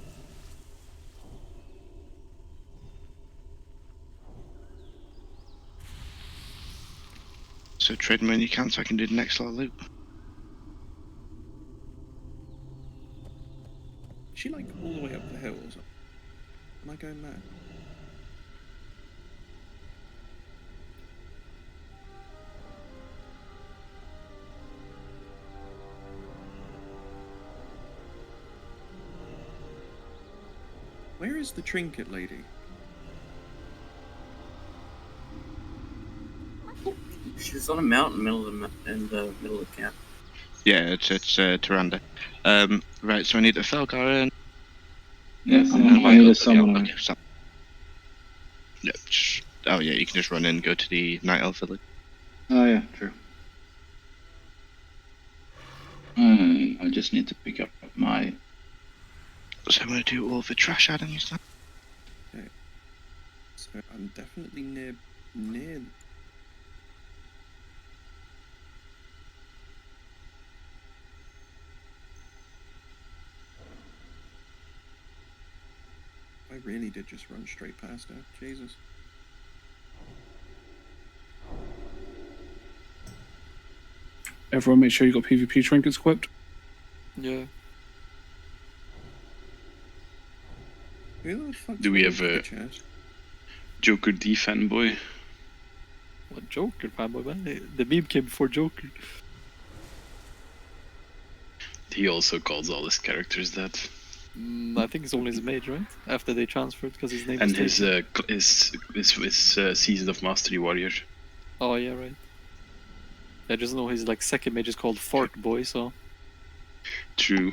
So trade them when you can, so I can do the next lot of loot. Is she like all the way up the hill or something? Am I going mad? Where is the trinket lady? She's on a mountain in the middle of camp. Yeah, it's Tyrande. Right, so I need a Felgar in. Yes, And I White need a God. summoner. Okay, so. Yeah, oh yeah, you can just run in and go to the Night Elf village. Oh yeah, true. I just need to pick up my... So I'm going to do all the trash items then. Okay. So I'm definitely near. I really did just run straight past her. Jesus. Everyone, make sure you got PvP trinkets equipped. Yeah. Who the fuck's Do we going have to the a chat? Joker D fanboy? What Joker, fanboy, man? The meme came before Joker. He also calls all his characters that. I think it's only his mage, right? After they transferred, because his name And was his Season of Mastery Warrior. Oh, yeah, right. I just know his like second mage is called Fart Boy, so... True.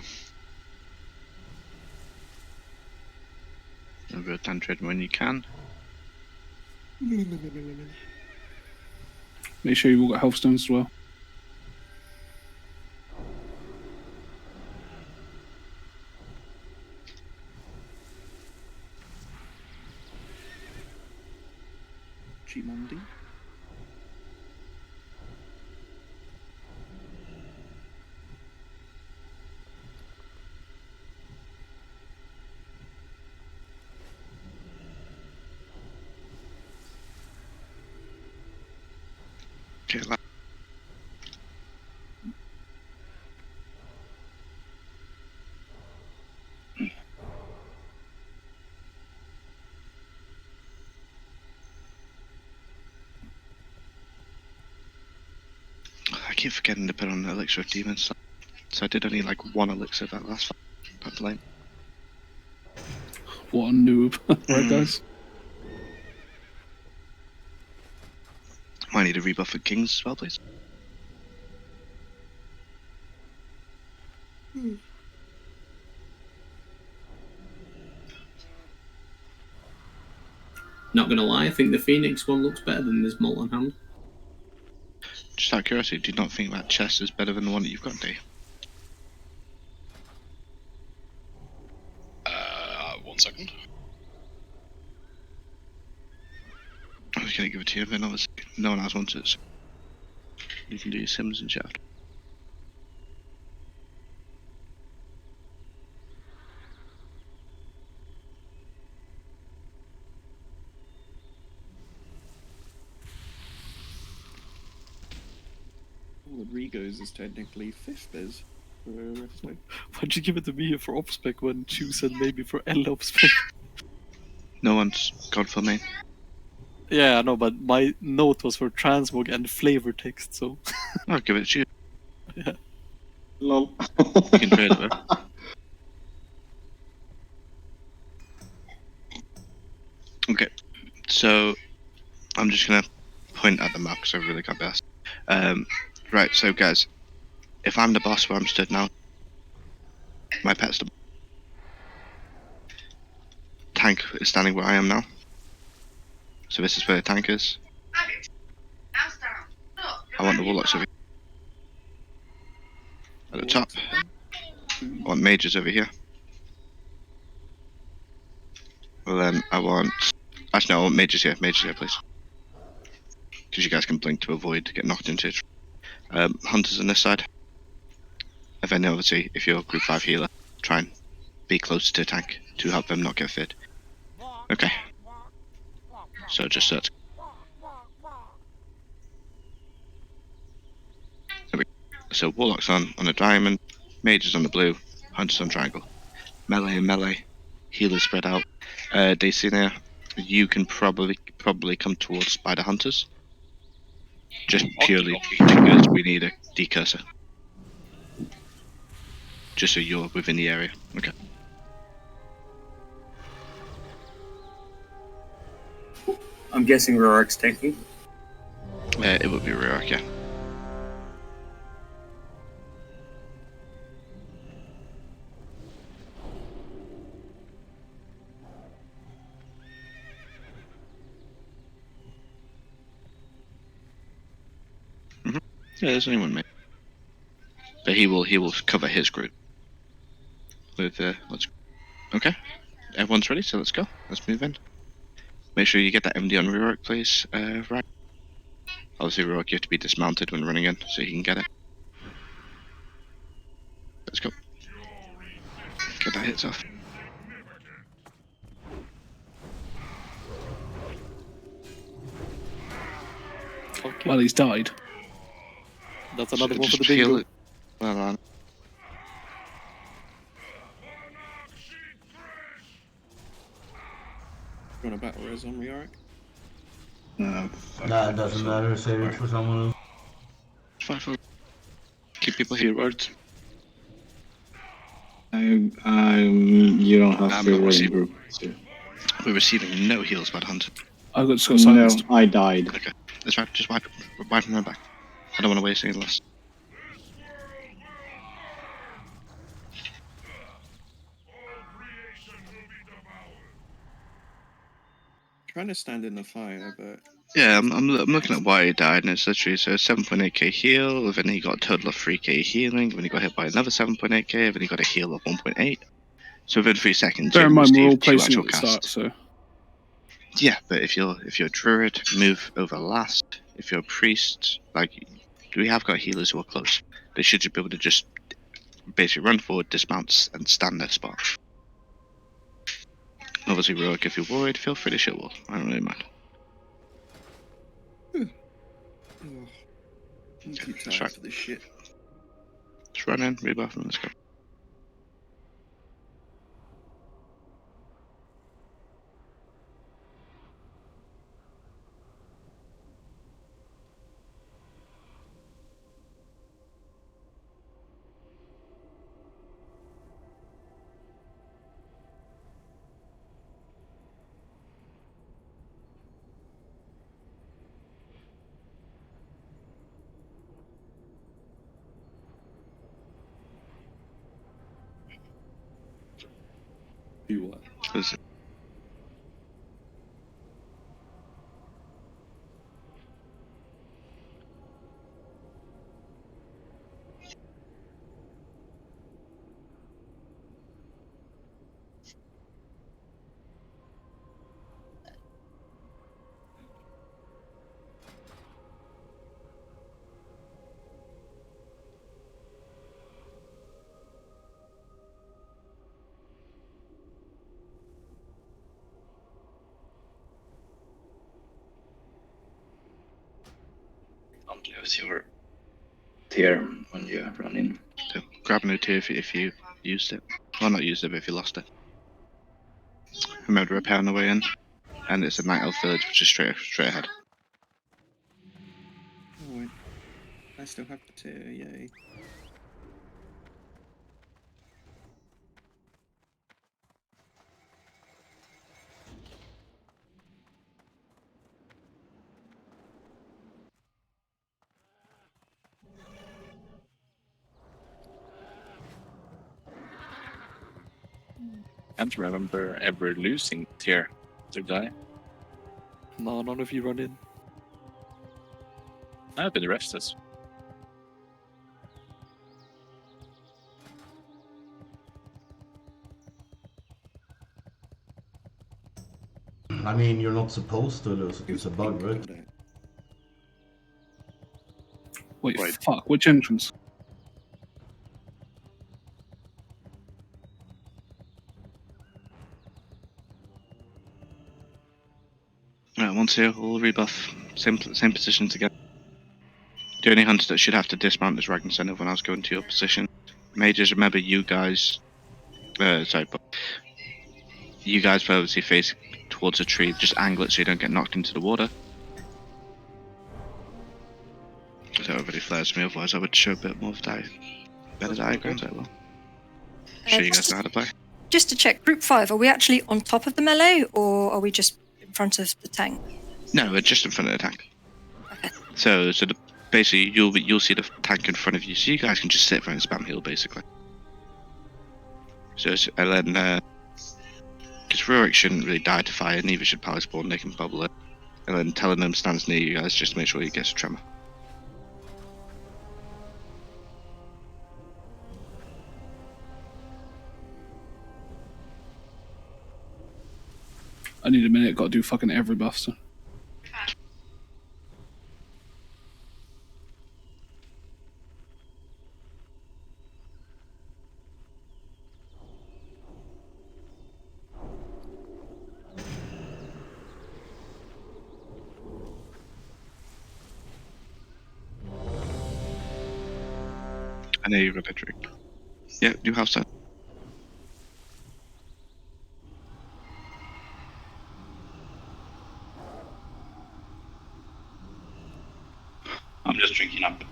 Over Tantred when you can. Make sure you've all got health stones as well. G-Mondi. Okay, I keep forgetting to put on the Elixir of Demons, so I did only like 1 Elixir that last fight. That's lame. What a noob. Right, guys? Might need a rebuff for Kings as well, please. Not gonna lie, I think the Phoenix one looks better than this Molten Hand. Just out of curiosity, do you not think that chest is better than the one that you've got, do you? 1 second. I was going to give it to you, but obviously no one else wants it. So you can do your Sims and Shaft. Well, Rigo's is technically 5th biz. Why'd you give it to me for Obspec when Chu said maybe for L Obspec? No one's gone for me. Yeah, I know, but my note was for transmog and flavor text, so... I'll give it to you. Yeah. Lol. You can trade it though. Okay, so I'm just gonna point at the map because I really got this. Right, so guys, if I'm the boss where I'm stood now, my pet's the tank is standing where I am now. So this is where the tank is. I want the warlocks over here. At the top. I want mages over here. Well then I want... Actually no, I want mages here please. Because you guys can blink to avoid getting knocked into it. Hunters on this side. And then obviously, if you're a group 5 healer, try and be close to the tank to help them not get fit. Okay. So just search. So warlocks on a diamond, mages on the blue, hunters on triangle. Melee and melee, healers spread out. Dacinia, you can probably come towards spider hunters. Just purely because we need a decursor. Just so you're within the area. Okay. I'm guessing Rorik's tanking. It would be Rorik, yeah. Yeah, there's only 1 mate. But he will cover his group. With let's okay. Everyone's ready, so let's go. Let's move in. Make sure you get that MD on Rorik, please. Right. Obviously Rorik, you have to be dismounted when running in, so you can get it. Let's go. Get that hits off. Well, he's died. That's another one for Just the bingo. heal it. Well, You want a battle res on Riorik? No, Nah, it doesn't matter. Save it for someone else. Fine. Keep people healed. You don't have I'm to not roll receiving. group. So. We're receiving no heals, Bad Hunter. I got silenced. No, I died. Okay, that's right. Just wipe them back. I don't want to waste any less. Trying to stand in the fire, but Yeah, I'm looking at why he died, and it's literally so 7.8k heal, then he got a total of 3k healing, then he got hit by another 7.8k, then he got a heal of 1.8. So within 3 seconds, Bear in mind, we're all received 2 placing actual at the start, casts. so. Yeah, but if you're druid, move over last. If you're a priest, like we have got healers who are close. They should just be able to just basically run forward, dismount, and stand their spot. Obviously, Rourke, if you're worried, feel free to show wall. I don't really mind. I'm too That's tired right. for this shit. Just run in, rebuff, and let's go. Do what? Don't lose your tier when you run in. So grab a new tier if you used it. Well, not used it, but if you lost it. Remember to repair on the way in. And it's a Night Elf village, which is straight ahead. Oh, wait. I still have the tier, yay. Can't remember ever losing tier to guy. No, none of you run in. I've been rested. I mean, you're not supposed to lose it. It's a bug, right? Wait, fuck, which entrance? Right, once here, we'll rebuff. Same positions again. The only hunter that should have to dismount is Ragnarsson when I was going to your position. Mages, remember you guys. But you guys obviously face towards a tree. Just angle it so you don't get knocked into the water. So everybody flares me, otherwise I would show a bit more of better diagrams. I will. Show you guys how to play. Just to check, group 5, are we actually on top of the melee or are we just in front of the tank? No, we're just in front of the tank. So basically you'll see the tank in front of you, so you guys can just sit there and spam heal basically. So and then because Rurik shouldn't really die to fire, neither should Palace Spawn, they can bubble it. And then telling them stands near you guys just to make sure he gets a tremor. I need a minute, gotta do fucking every buster. know you've got a trick. Yeah, you have that. I'm just drinking up.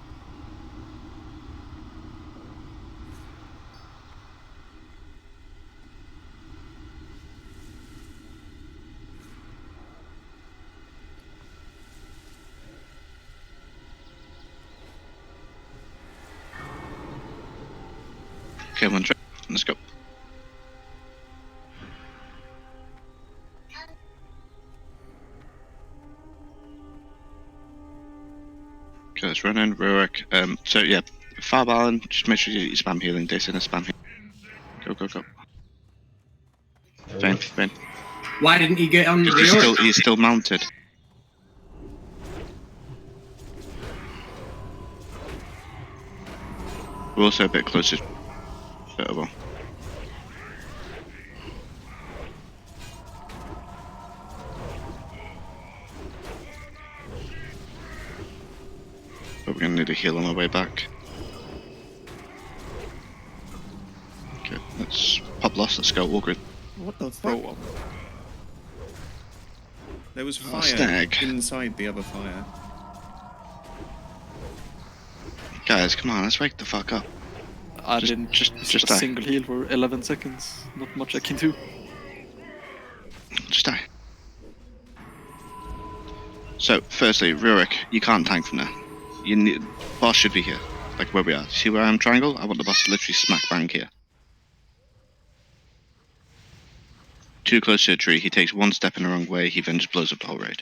Okay, one trick. Let's go. Okay, let's run in, Rurik. So yeah, Fireball, just make sure you spam healing, Dace in a spam healing. Go, go, go. Vayne. Why didn't he get on the He's still mounted. We're also a bit closer. Well. But we're gonna need a heal on our way back. Okay, let's pop loss, let's go, all good. What the fuck? There was fire Stag. inside the other fire. Guys, come on, let's wake the fuck up. I didn't just a die. single heal for 11 seconds. Not much I can do. Just die. So, firstly, Rurik, you can't tank from there. You need boss should be here, like where we are. See where I am triangle? I want the boss to literally smack bang here. Too close to a tree, he takes one step in the wrong way, he then just blows up the whole raid.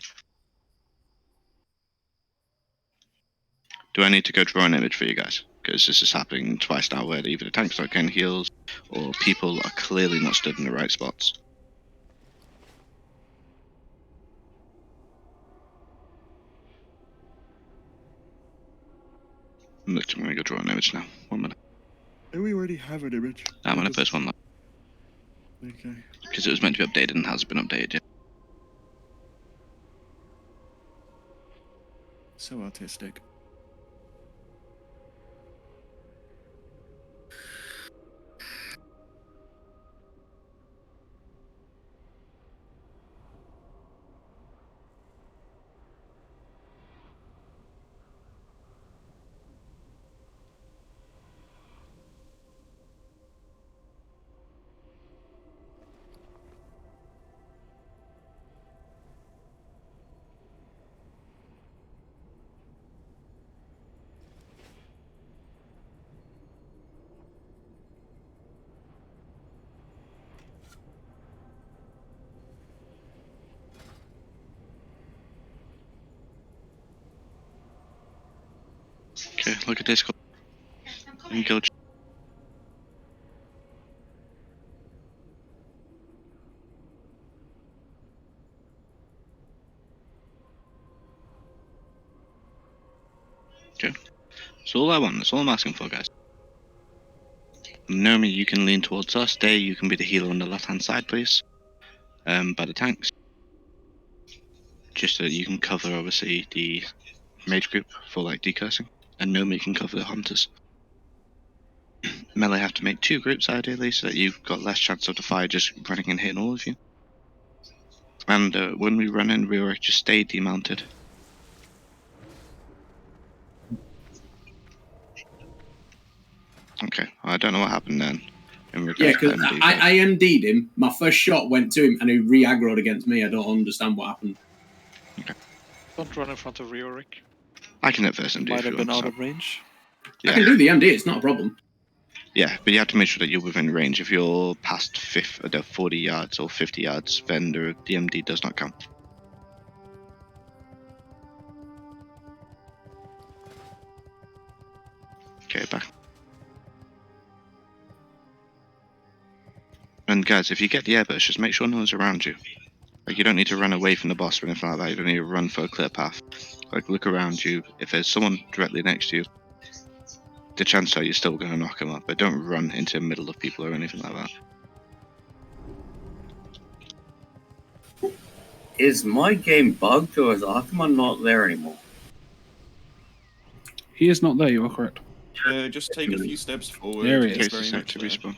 Do I need to go draw an image for you guys? Because this is happening twice now where either the tanks not getting heals or people are clearly not stood in the right spots. I'm gonna go draw an image now. 1 minute. We already have an image. I'm gonna post one now. Okay. Because it was meant to be updated and hasn't been updated yet. So artistic. Okay, look at this. Engage. Okay. So all I want, that's all I'm asking for, guys. Nomi, you can lean towards us. Day, you can be the healer on the left-hand side, please. By the tanks. Just so that you can cover, obviously, the mage group for, like, decursing. And Nomi can cover the hunters. Melee have to make 2 groups, ideally, so that you've got less chance of the fire just running and hitting all of you. And when we run in, Rurik, just stay demounted. Okay, I don't know what happened then. Yeah, because I MD'd him, my first shot went to him, and he re-aggroed against me. I don't understand what happened. Don't run in front of Riorik. I can hit first MD. Might if have you been want, out so. of range. Yeah. I can do the MD, it's not a problem. Yeah, but you have to make sure that you're within range. If you're past 40 yards or 50 yards, then the MD does not count. Okay, back. And guys, if you get the airburst, just make sure no one's around you. Like, you don't need to run away from the boss or anything like that. You don't need to run for a clear path. Like, look around you. If there's someone directly next to you, the chances are you're still going to knock them up. But don't run into the middle of people or anything like that. Is my game bugged or is Arkham not there anymore? He is not there, you are correct. Just take a few steps forward. There he It's is. very much to there. respawn.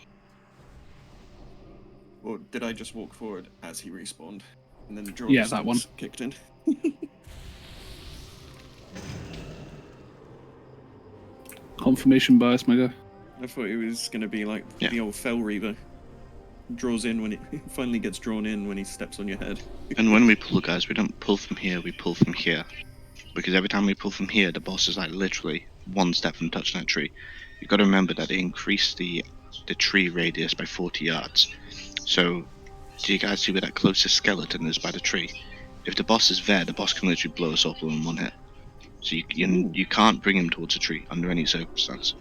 Or did I just walk forward as he respawned? And then the draw Yeah, that one. kicked in. Confirmation bias, my guy. I thought it was going to be like the old Fell Reaver. Draws in when it finally gets drawn in when he steps on your head. And when we pull, guys, we don't pull from here, we pull from here. Because every time we pull from here, the boss is like literally one step from touching that tree. You've got to remember that it increased the tree radius by 40 yards. So, do you guys see where that closest skeleton is by the tree? If the boss is there, the boss can literally blow us up all in one hit. So you can't bring him towards a tree under any circumstance.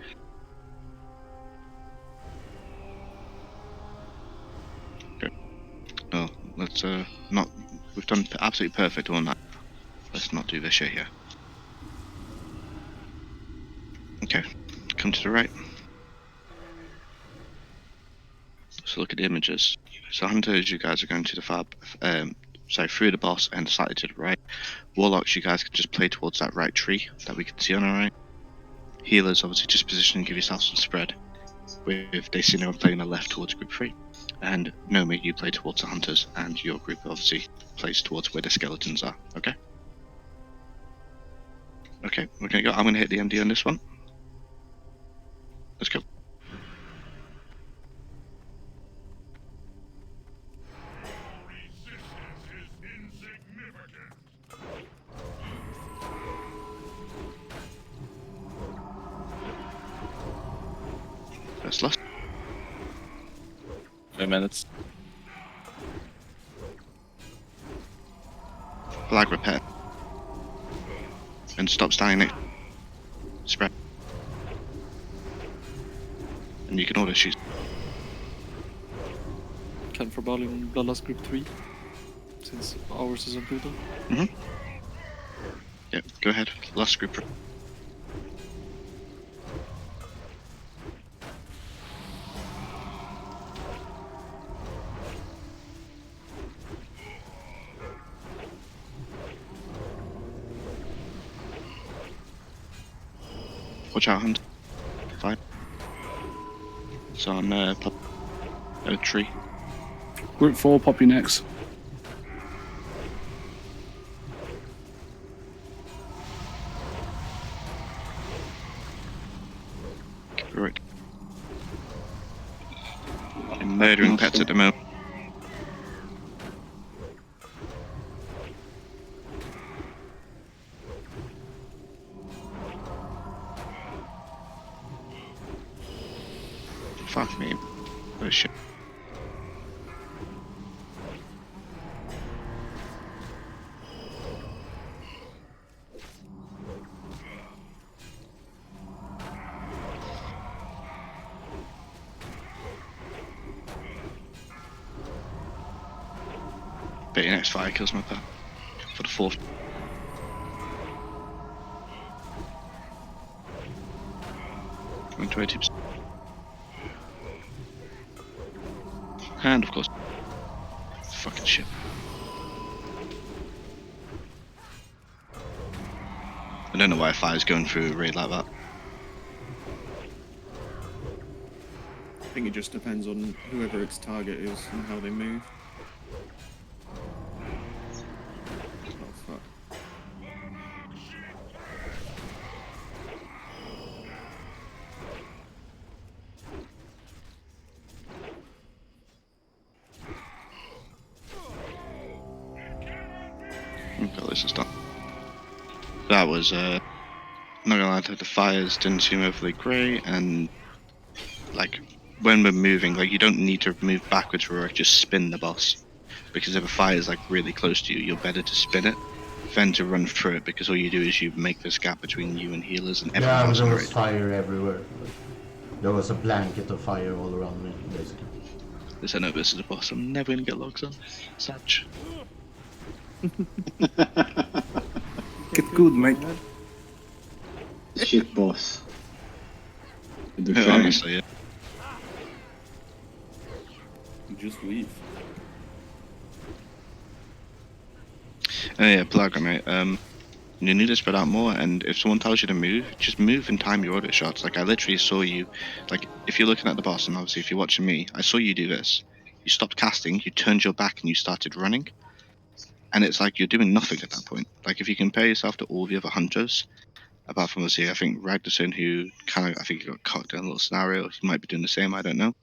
Okay. No, let's not. We've done absolutely perfect on that. Let's not do this shit here. Okay, come to the right. So look at the images. So hunters, you guys are going to the through the boss and slightly to the right. Warlocks, you guys can just play towards that right tree that we can see on our right. Healers, obviously just position and give yourself some spread. With Daciano playing the left towards group 3. And Nomi, you play towards the hunters, and your group obviously plays towards where the skeletons are, okay? Okay, we're gonna go. I'm gonna hit the MD on this one. Let's go. First loss. 2 minutes. Flag repair. And stop standing next. Spread. And you can order shoot. Can for ball in Bloodlust group 3, since ours is on Pluto. Yep, go ahead. Last group. Watch out, Hunt. Fine. It's on pop tree. Group 4, pop your necks. Correct. You're murdering pets at the moment. Fuck me. Oh shit. Bet your next fire kills my pet. For the 4th. Going to 80%. And of course, fucking shit. I don't know why fire's going through a raid like that. I think it just depends on whoever its target is and how they move. Oh fuck. Okay, this is done. That was, not gonna lie, the fires didn't seem overly great, and, like, when we're moving, like, you don't need to move backwards or just spin the boss. Because if a fire is, like, really close to you, you're better to spin it than to run through it, because all you do is you make this gap between you and healers and everyone else. There was fire everywhere. There was a blanket of fire all around me, basically. Listen, no, this is a boss. I'm never gonna get logs on. Such. Get good, mate. Shit, boss. Yeah, honestly, yeah. Just leave. Oh yeah, Plaga, mate. You need to spread out more, and if someone tells you to move, just move and time your order shots. Like, I literally saw you, like, if you're looking at the boss, and obviously if you're watching me, I saw you do this. You stopped casting, you turned your back, and you started running. And it's like you're doing nothing at that point. Like, if you compare yourself to all the other hunters, apart from, obviously, I think Ragnarsson, who kind of, I think he got cocked in a little scenario, he might be doing the same, I don't know.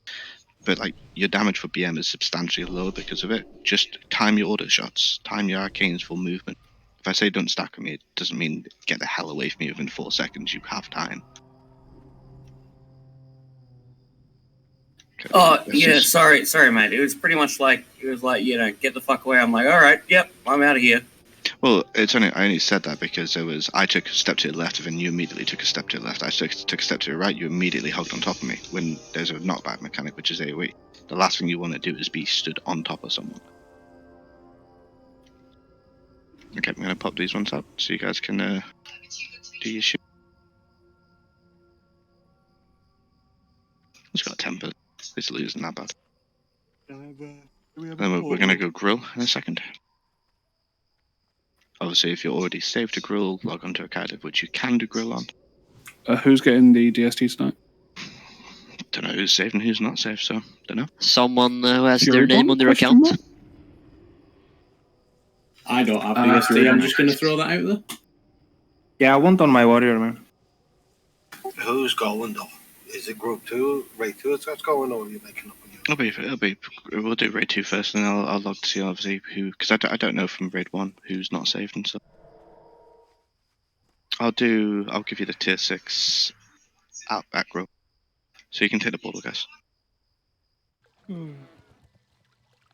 But, like, your damage for BM is substantially lower because of it. Just time your order shots, time your arcanes for movement. If I say don't stack with me, it doesn't mean get the hell away from me within 4 seconds. You have time. Okay, Oh yeah, sorry, mate. It was pretty much like get the fuck away. I'm like, all right, yep, I'm out of here. Well, I only said that because I took a step to the left, and then you immediately took a step to the left. I took a step to the right, you immediately hugged on top of me. When there's a knockback mechanic, which is AoE, the last thing you want to do is be stood on top of someone. Okay, I'm gonna pop these ones up so you guys can do your shit. It's got a temper. It's losing that bad. Then we're gonna go grill in a second. Obviously, if you're already saved to grill, log onto a card which you can do grill on. Who's getting the DST tonight? Don't know who's saved and who's not saved, so don't know. Someone who has Fury their name bomb? on their Question account. mark? I don't have DST. I'm just going to throw that out there. Yeah, I want on my warrior, man. Who's going though? Is it group 2, raid 2 that's going, or are you making up again? We'll do raid 2 first, and then I'll log to see obviously who, because I don't know from raid 1 who's not saved and stuff. I'll give you the tier 6 outback row, so you can take the portal, guys.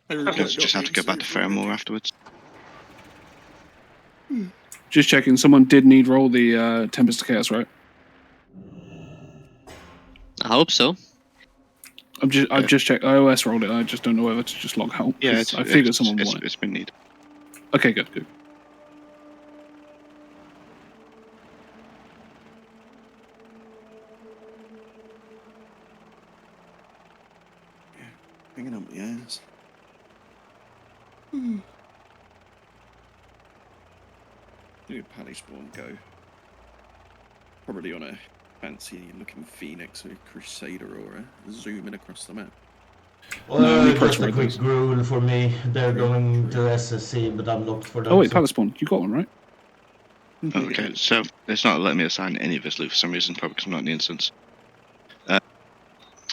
Just have to go back to Fairmore afterwards. Just checking. Someone did need roll the Tempest of Chaos, right? I hope so. I've just checked. iOS rolled it. I just don't know whether to just log out. Yeah, I figured someone it's, wanted. it's been needed. Okay, good. Hanging up the ass. Do a pally spawn go. Probably on a fancy looking Phoenix or Crusader or a zooming across the map. Well, just a quick rule for me. They're going to SSC, but I'm locked for them. Oh wait, palace spawn. You got one, right? Okay, so it's not letting me assign any of this loot for some reason, probably because I'm not in the instance.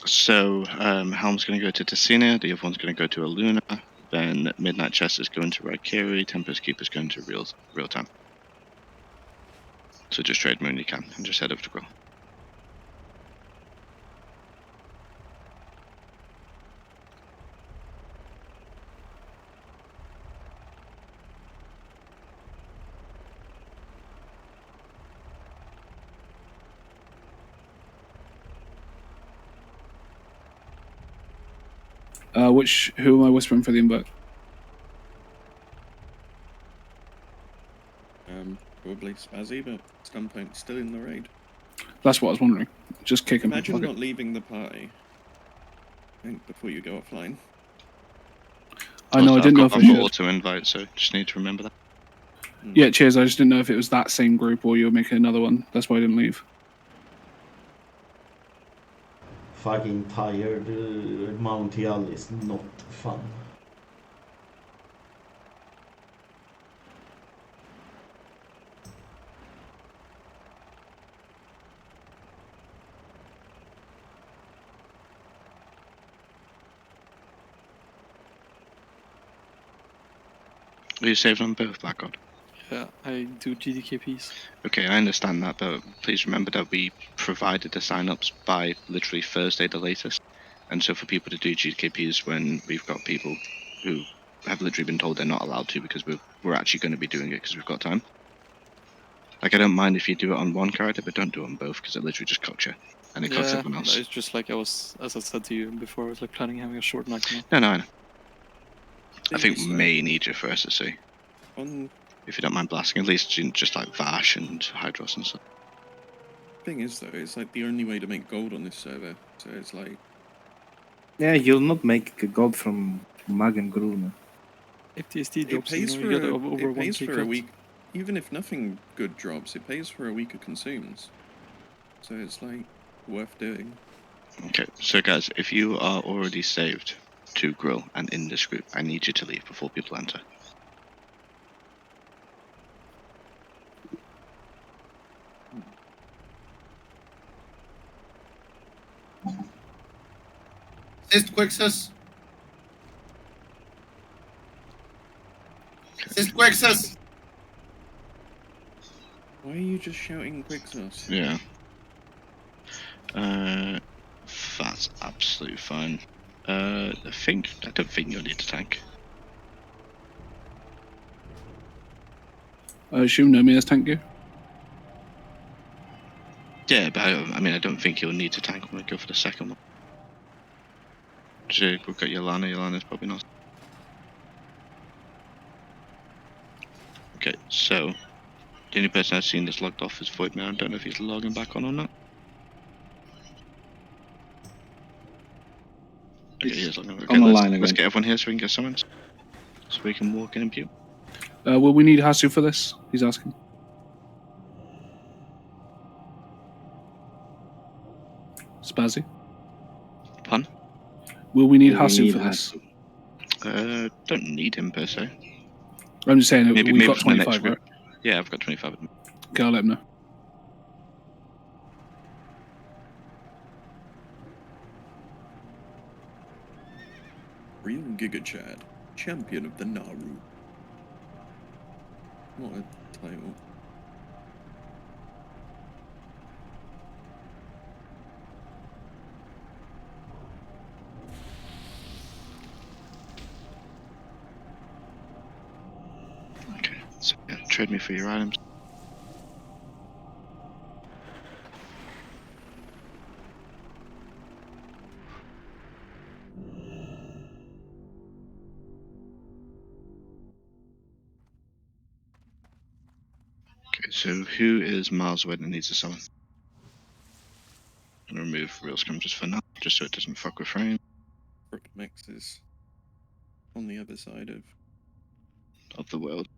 Helm's going to go to Tessina, the other one's going to go to Aluna, then Midnight Chest is going to Raikiri, Tempest Keeper's going to real time. So just trade when you can, and just head over to Grill. Who am I whispering for the invite? Probably Spazzy, but Stunpoint's still in the raid. That's what I was wondering. Just kick him. Imagine not leaving the party. I think before you go offline. I know. I didn't know if I should. Auto invite, so just need to remember that. Yeah, cheers. I just didn't know if it was that same group or you were making another one. That's why I didn't leave. Fucking tired. Mount Hyjal is not fun. Are you saved on both, Blackguard? Yeah, I do GDKPs. Okay, I understand that, but please remember that we provided the sign-ups by literally Thursday the latest. And so for people to do GKPs when we've got people who have literally been told they're not allowed to because we're actually going to be doing it because we've got time. Like, I don't mind if you do it on one character, but don't do it on both because it literally just cocks you. And it cocks everyone else. It's just like as I said to you before, I was like planning having a short night. No, I know. I think we may need you for SSC. If you don't mind blasting, at least just like Vash and Hydros and stuff. Thing is, though, it's like the only way to make gold on this server. So it's like. Yeah, you'll not make gold from Mag and Gruul, man. If TST It drops, pays you for get over it 1K pays for a week. even if nothing good drops, it pays for a week of consumes. So it's like worth doing. Okay, so guys, if you are already saved to grill and in this group, I need you to leave before people enter. Assist Quixus. Assist Quixus. Why are you just shouting Quixos? Yeah. That's absolutely fine. I don't think you'll need to tank. I assume no as tank gear. Yeah, but I don't think you'll need to tank when we go for the second one. Jake, we've got Yolana. Yolana's probably not. Okay, so the only person I've seen that's logged off is Voidmare. I don't know if he's logging back on or not. Okay, he is logging on. Okay, let's get everyone here so we can get summons. So we can walk in and pew. Will we need Hasu for this? He's asking. Spazzy? Pun? Will we need Hasu for this? Don't need him per se. I'm just saying, maybe we've got for the next 25, right? group. Yeah, I've got 25 of them. Okay, I'll let him know. Real Giga Chad, champion of the Naru. What a title. Okay, so yeah, trade me for your items. Okay, so who is miles away and needs a summon? I'm gonna remove real scum just for now, just so it doesn't fuck with frame. Mix is on the other side Of the world.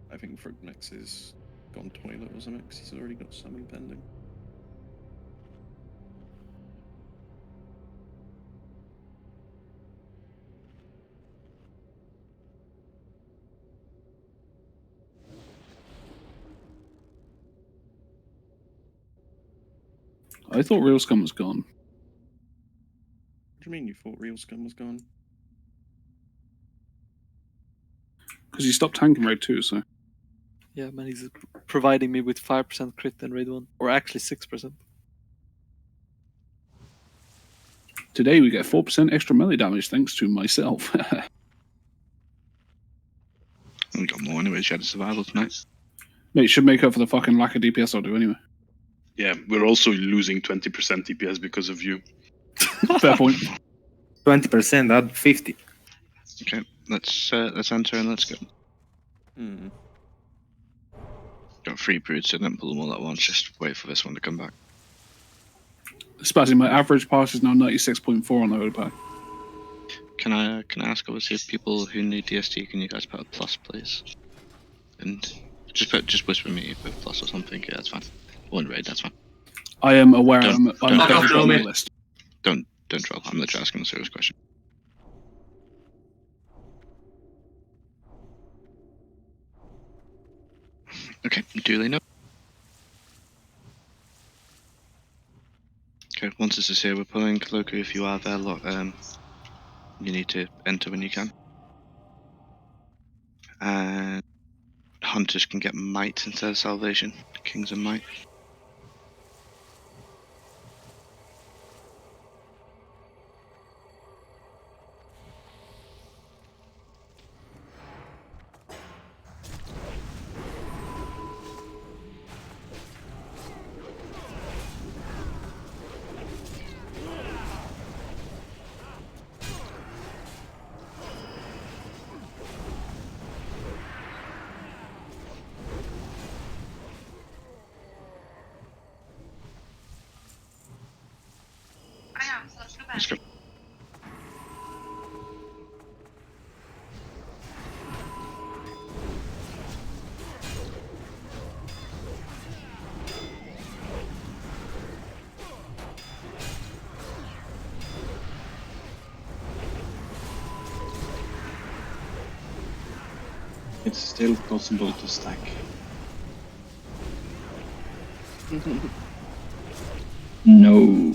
I think Frogmix is gone toilet or something because he's already got summon pending. I thought Real Scum was gone. What do you mean you thought Real Scum was gone? Because he stopped tanking raid 2, so. Yeah, man, he's providing me with 5% crit in raid 1, or actually 6%. Today we get 4% extra melee damage thanks to myself. We got more anyway, she had a survival tonight. Mate, it should make up for the fucking lack of DPS I'll do anyway. Yeah, we're also losing 20% DPS because of you. Fair point. 20%, add 50. Okay, let's enter and let's go. Got 3 broods, so don't pull them all at once, just wait for this one to come back. Spazzy, my average pass is now 96.4 on the Ode pack. Can I ask obviously if people who need DST, can you guys put a plus please? And just whisper me with plus or something, yeah that's fine. One raid, that's fine. I am aware I'm don't definitely on the list. Don't troll, I'm literally asking a serious question. Okay, duly noted. Okay, once this is here, we're pulling Cloaker. If you are there, you need to enter when you can. And Hunters can get Might instead of Salvation. Kings and Might. Let's go. It's still possible to stack. No.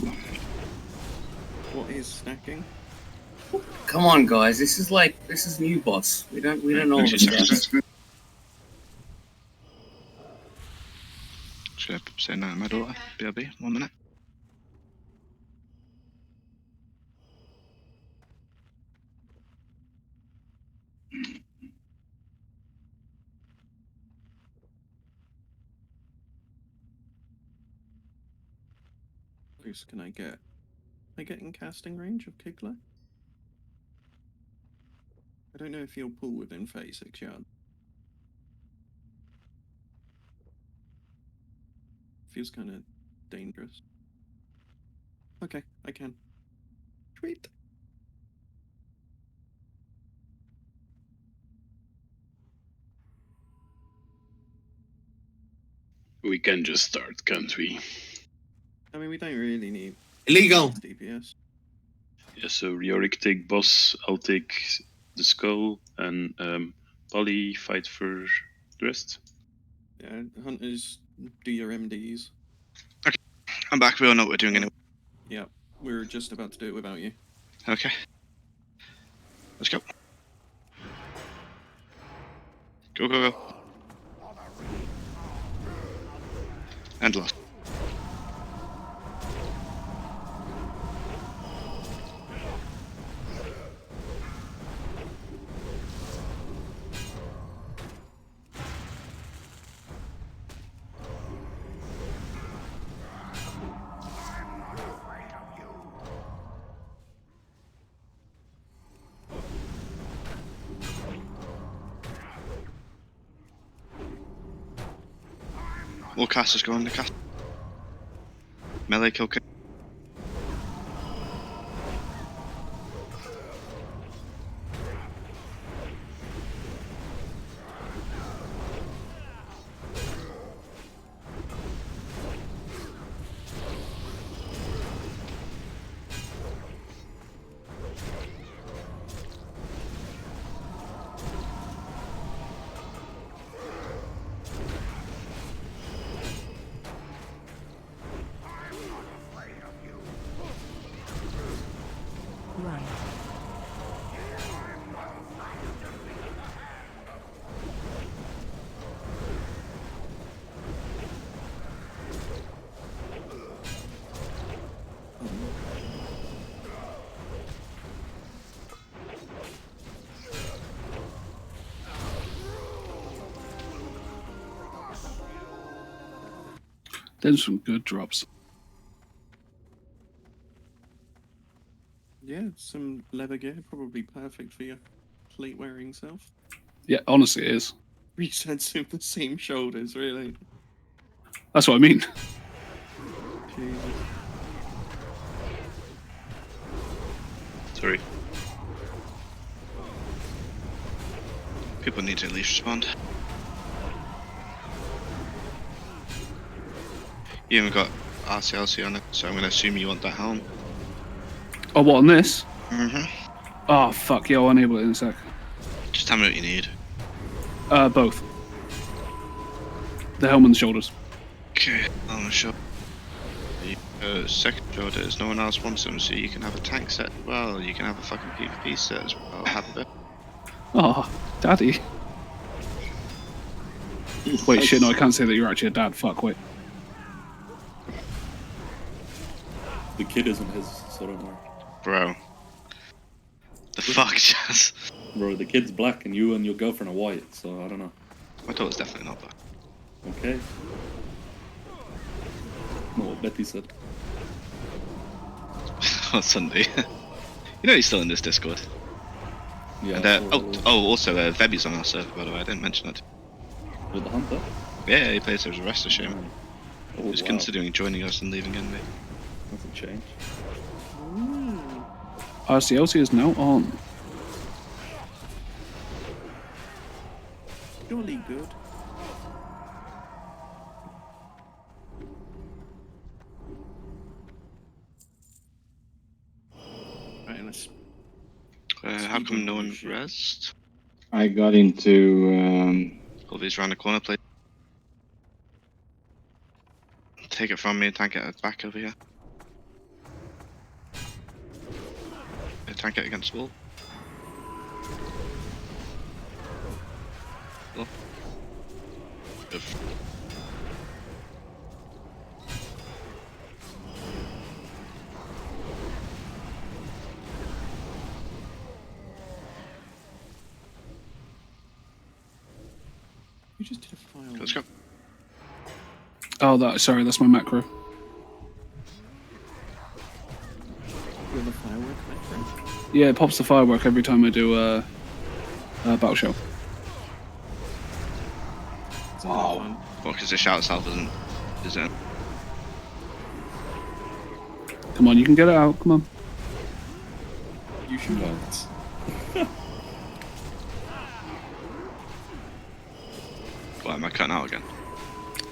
What is stacking? Come on, guys. This is new boss. We don't know all this stuff. Should I say no to my daughter? BRB, 1 minute. Who's can I get? Am I getting casting range of Kigler? I don't know if he'll pull within 36 yards. Feels kind of dangerous. Okay, I can. Sweet. We can just start, can't we? I mean, we don't really need illegal DPS. Yeah, so Riorik take boss, I'll take the skull, and Polly fight for the rest. Yeah, hunters, do your MDs. Okay, I'm back. We all know what we're doing anyway. Yeah, we're just about to do it without you. Okay. Let's go. Go, go, go. And lost. All casters go on the cast. Melee kill. There's some good drops. Yeah, some leather gear, probably perfect for your plate wearing self. Yeah, honestly, it is. Resets him the same shoulders, really. That's what I mean. Jesus. Sorry. People need to at least respond. You haven't got RCLC on it, so I'm going to assume you want that helm. Oh, what, on this? Mm-hmm. Oh, fuck, yeah, I'll enable it in a sec. Just tell me what you need. Both. The helm and the shoulders. Okay, I'm sure. Second shoulders, no one else wants them, so you can have a tank set as well, you can have a fucking PvP set as well, have a bit. Oh, daddy. Wait, shit, no, I can't say that you're actually a dad, fuck, wait. The kid isn't his, so don't worry. Bro. The fuck, Jazz? Bro, the kid's black and you and your girlfriend are white, so I don't know. My daughter's definitely not black. Okay. Not what Betty said. On Sunday. You know he's still in this Discord. Yeah. And, also, Vebi's on our server, by the way, I didn't mention that. With the hunter? Yeah, he plays as a rest of shame. Oh, He's wow. considering joining us and leaving envy. That's a change. Ooh. RCLC is now on. Jolly good. Right, let's. How come no one rest? I got into. All these round the corner, please. Take it from me and tank it back over here. Tank it against the wall. Oh. You just did a file. Let's go. Oh, sorry, that's my macro. You're the firework macro. Yeah, it pops the firework every time I do a battle show. Wow. Well, because the shout itself isn't. Come on, you can get it out. Come on. You should not. Why am I cutting out again?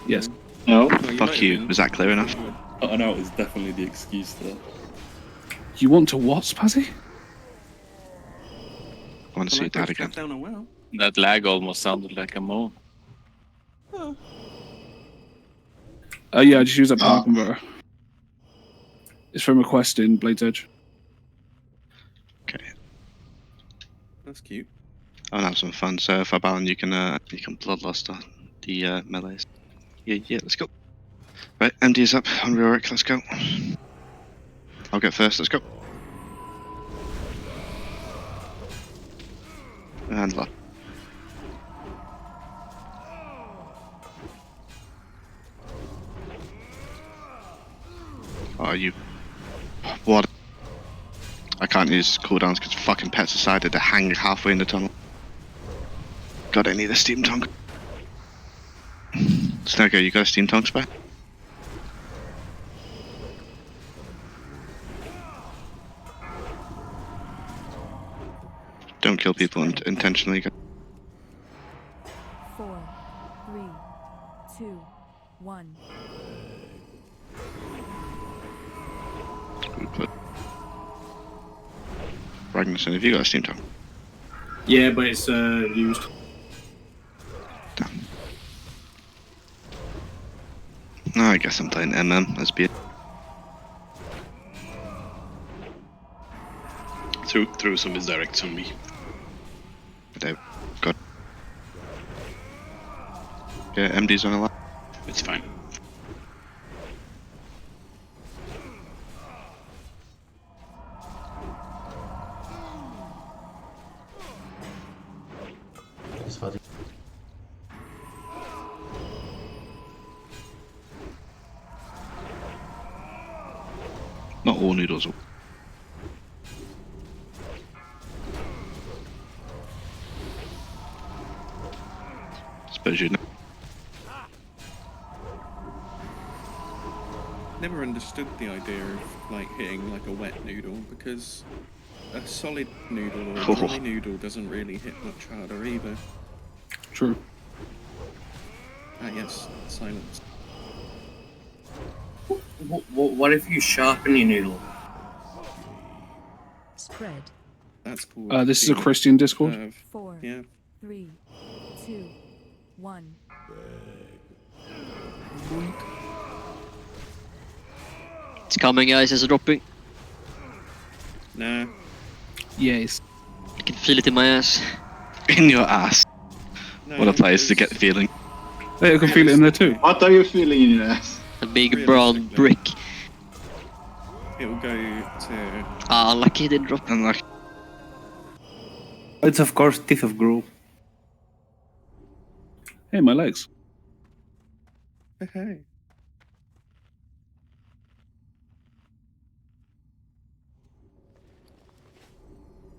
Yes. No. Fuck you. Was that clear enough? Cutting out is definitely the excuse to that. You want to what, Spazzy? I want to see that again. Down a well. That lag almost sounded like a moan. Yeah, I just use that power converter. It's from a quest in Blade's Edge. Okay. That's cute. I'll have some fun. So if I balance, you can bloodlust the melees. Yeah, let's go. Right, MD is up on Riorik. Let's go. I'll get first. Let's go. And left. Oh, you. What? I can't use cooldowns because fucking pets decided to hang halfway in the tunnel. God, I need a steam tongue. Snuggo, you got a steam tongue spare? Don't kill people intentionally. 4, 3, 2, 1. Ragnarsson, have you got a steam tongue? Yeah, but it's used. No, I guess I'm playing MM as be it. Throw some misdirects on me. But got. Yeah, MD's on a lot. It's fine. Not all noodles. Suppose you know. Never understood the idea of like hitting like a wet noodle because a solid noodle or a dry noodle doesn't really hit much harder either. True. Ah yes, silence. What if you sharpen your noodle? Spread. That's cool. This is a Christian Discord. 4, yeah. 3, 2, 1. It's coming, guys. It's dropping. Nah. Yes. I can feel it in my ass. In your ass. No, What a place to get the feeling. Hey, I can feel it in there too. What are you feeling in your ass? A big brown brick. It will go to. Ah, unlucky it didn't drop. Unlucky. It's of course Teeth of Gru. Hey, my legs. Hey.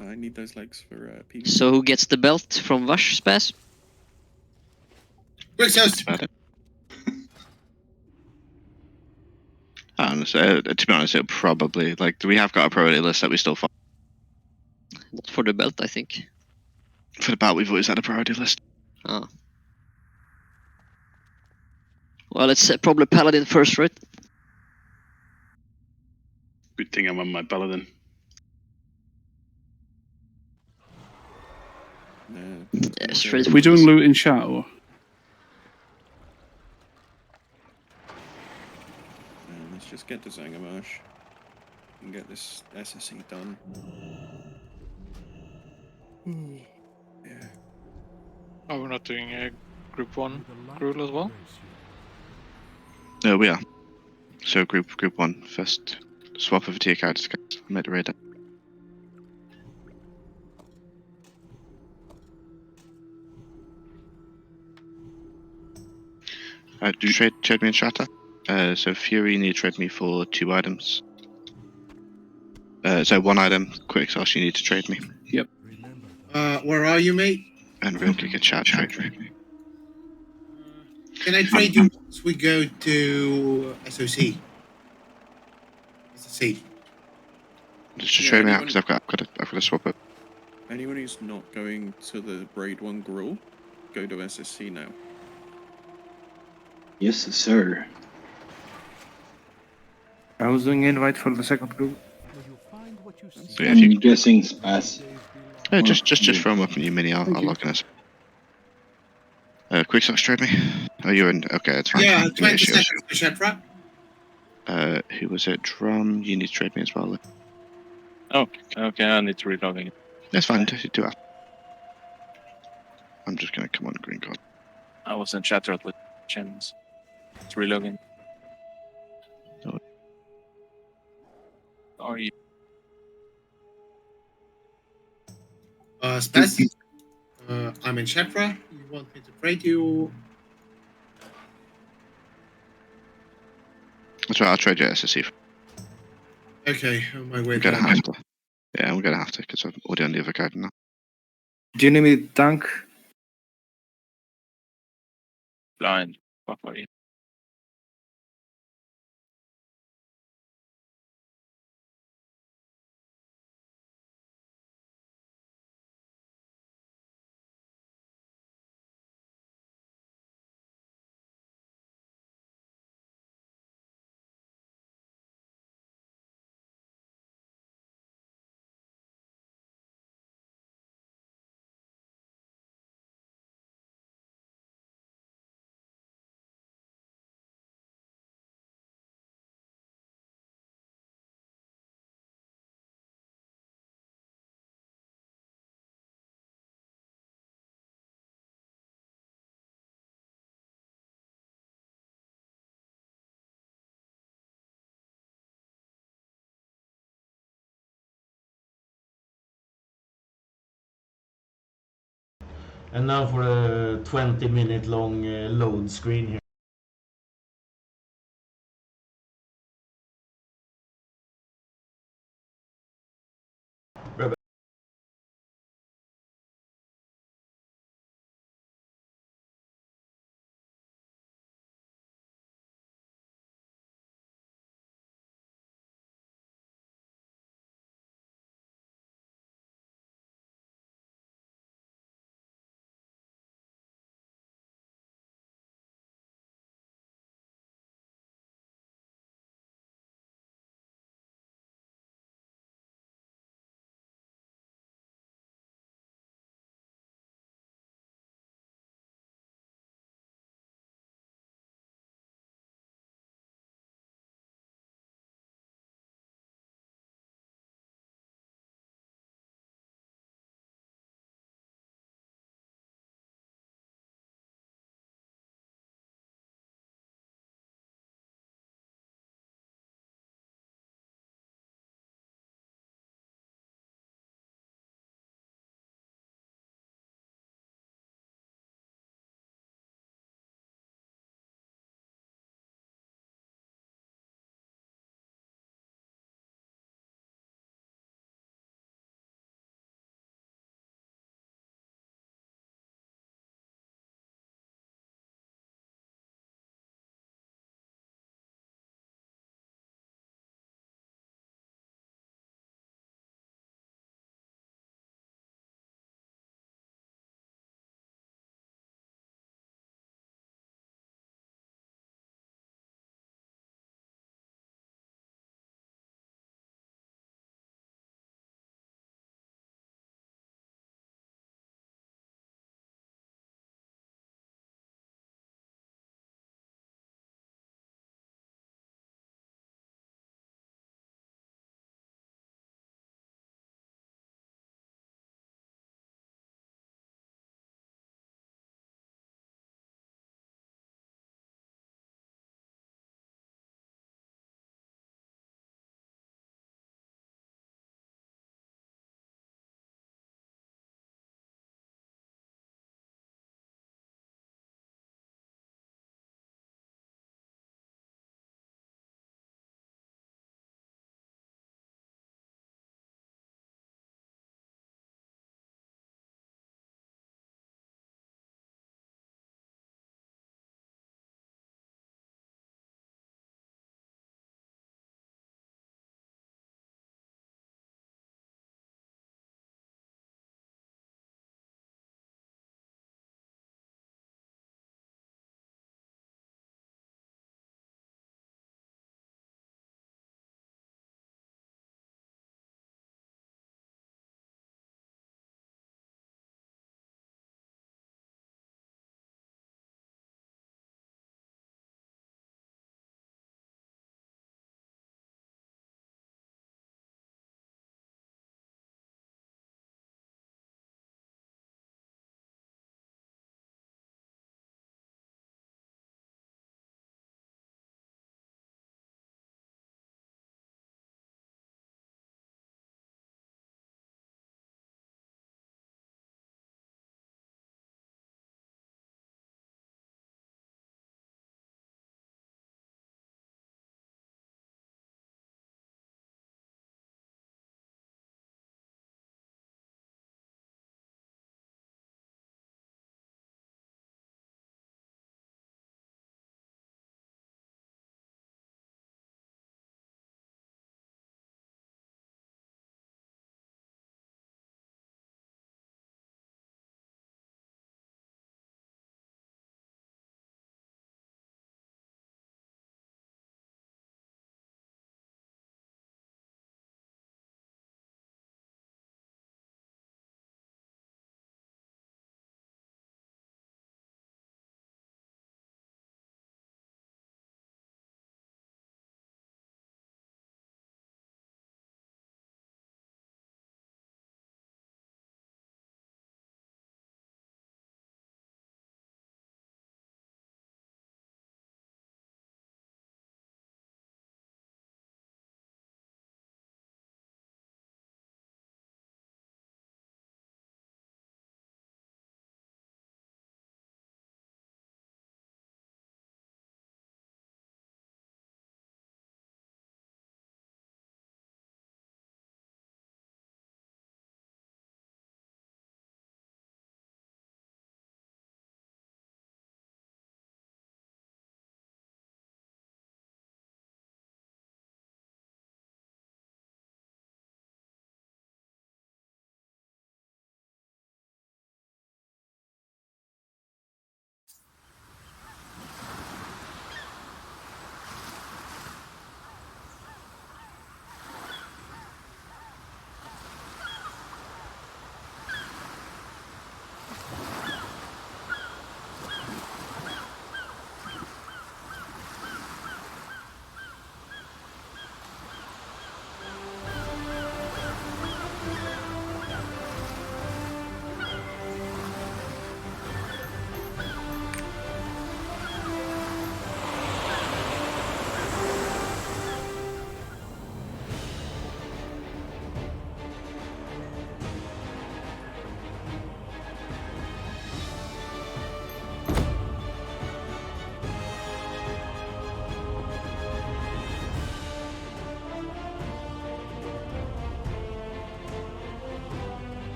I need those legs for PvP. So who gets the belt from Vash, Spaz? Honestly, to be honest, it probably we have got a priority list that we still follow. Not for the belt, I think. For the belt, we've always had a priority list. Ah. Well, it's probably Paladin first, right? Good thing I'm on my Paladin. Yeah, straight. Are we doing loot in chat or? Let's just get to Zangamarsh and get this SSE done. Yeah. Oh, we're not doing a group 1 Gruul as well? No, we are. So group 1 first. Swap over to your characters, guys. I made a raid. Do you trade me in Shatter? So Fury, you need to trade me for 2 items. So 1 item, quick exhaust, you need to trade me. Yep. Where are you, mate? And real quick, chat, trade me. Can I trade you once we go to SOC? SOC. Just trade me out because I've got to swap it. Anyone who's not going to the Braid 1 Gruul, go to SSC now. Yes, sir. I was doing invite for the second group. So, yeah, I'm guessing Spaz. Just throw them up in your mini. I'll log in us. Quick trade me. Oh, you're in. Okay, it's fine. Yeah, No 20 issues. seconds for Shepherd. Who was it? Drum. You need to trade me as well. Okay, I need to relog again. That's fine. Do that. I'm just gonna come on green card. I was in chatter with Chins. It's relogging. No. Are you? Spaz, I'm in Shepherd. You want me to trade you? That's right. I'll trade you SSC. Okay, on my way I'm gonna there. have to. Yeah, I'm gonna have to because I'm already on the other card now. Do you need me to tank? Blind. What are you? And now for a 20-minute long load screen here.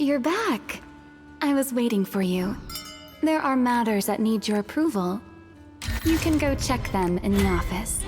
You're back. I was waiting for you. There are matters that need your approval. You can go check them in the office.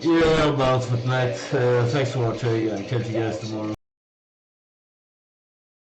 Yeah, about Fortnite. Thanks for watching. I'll catch you guys tomorrow.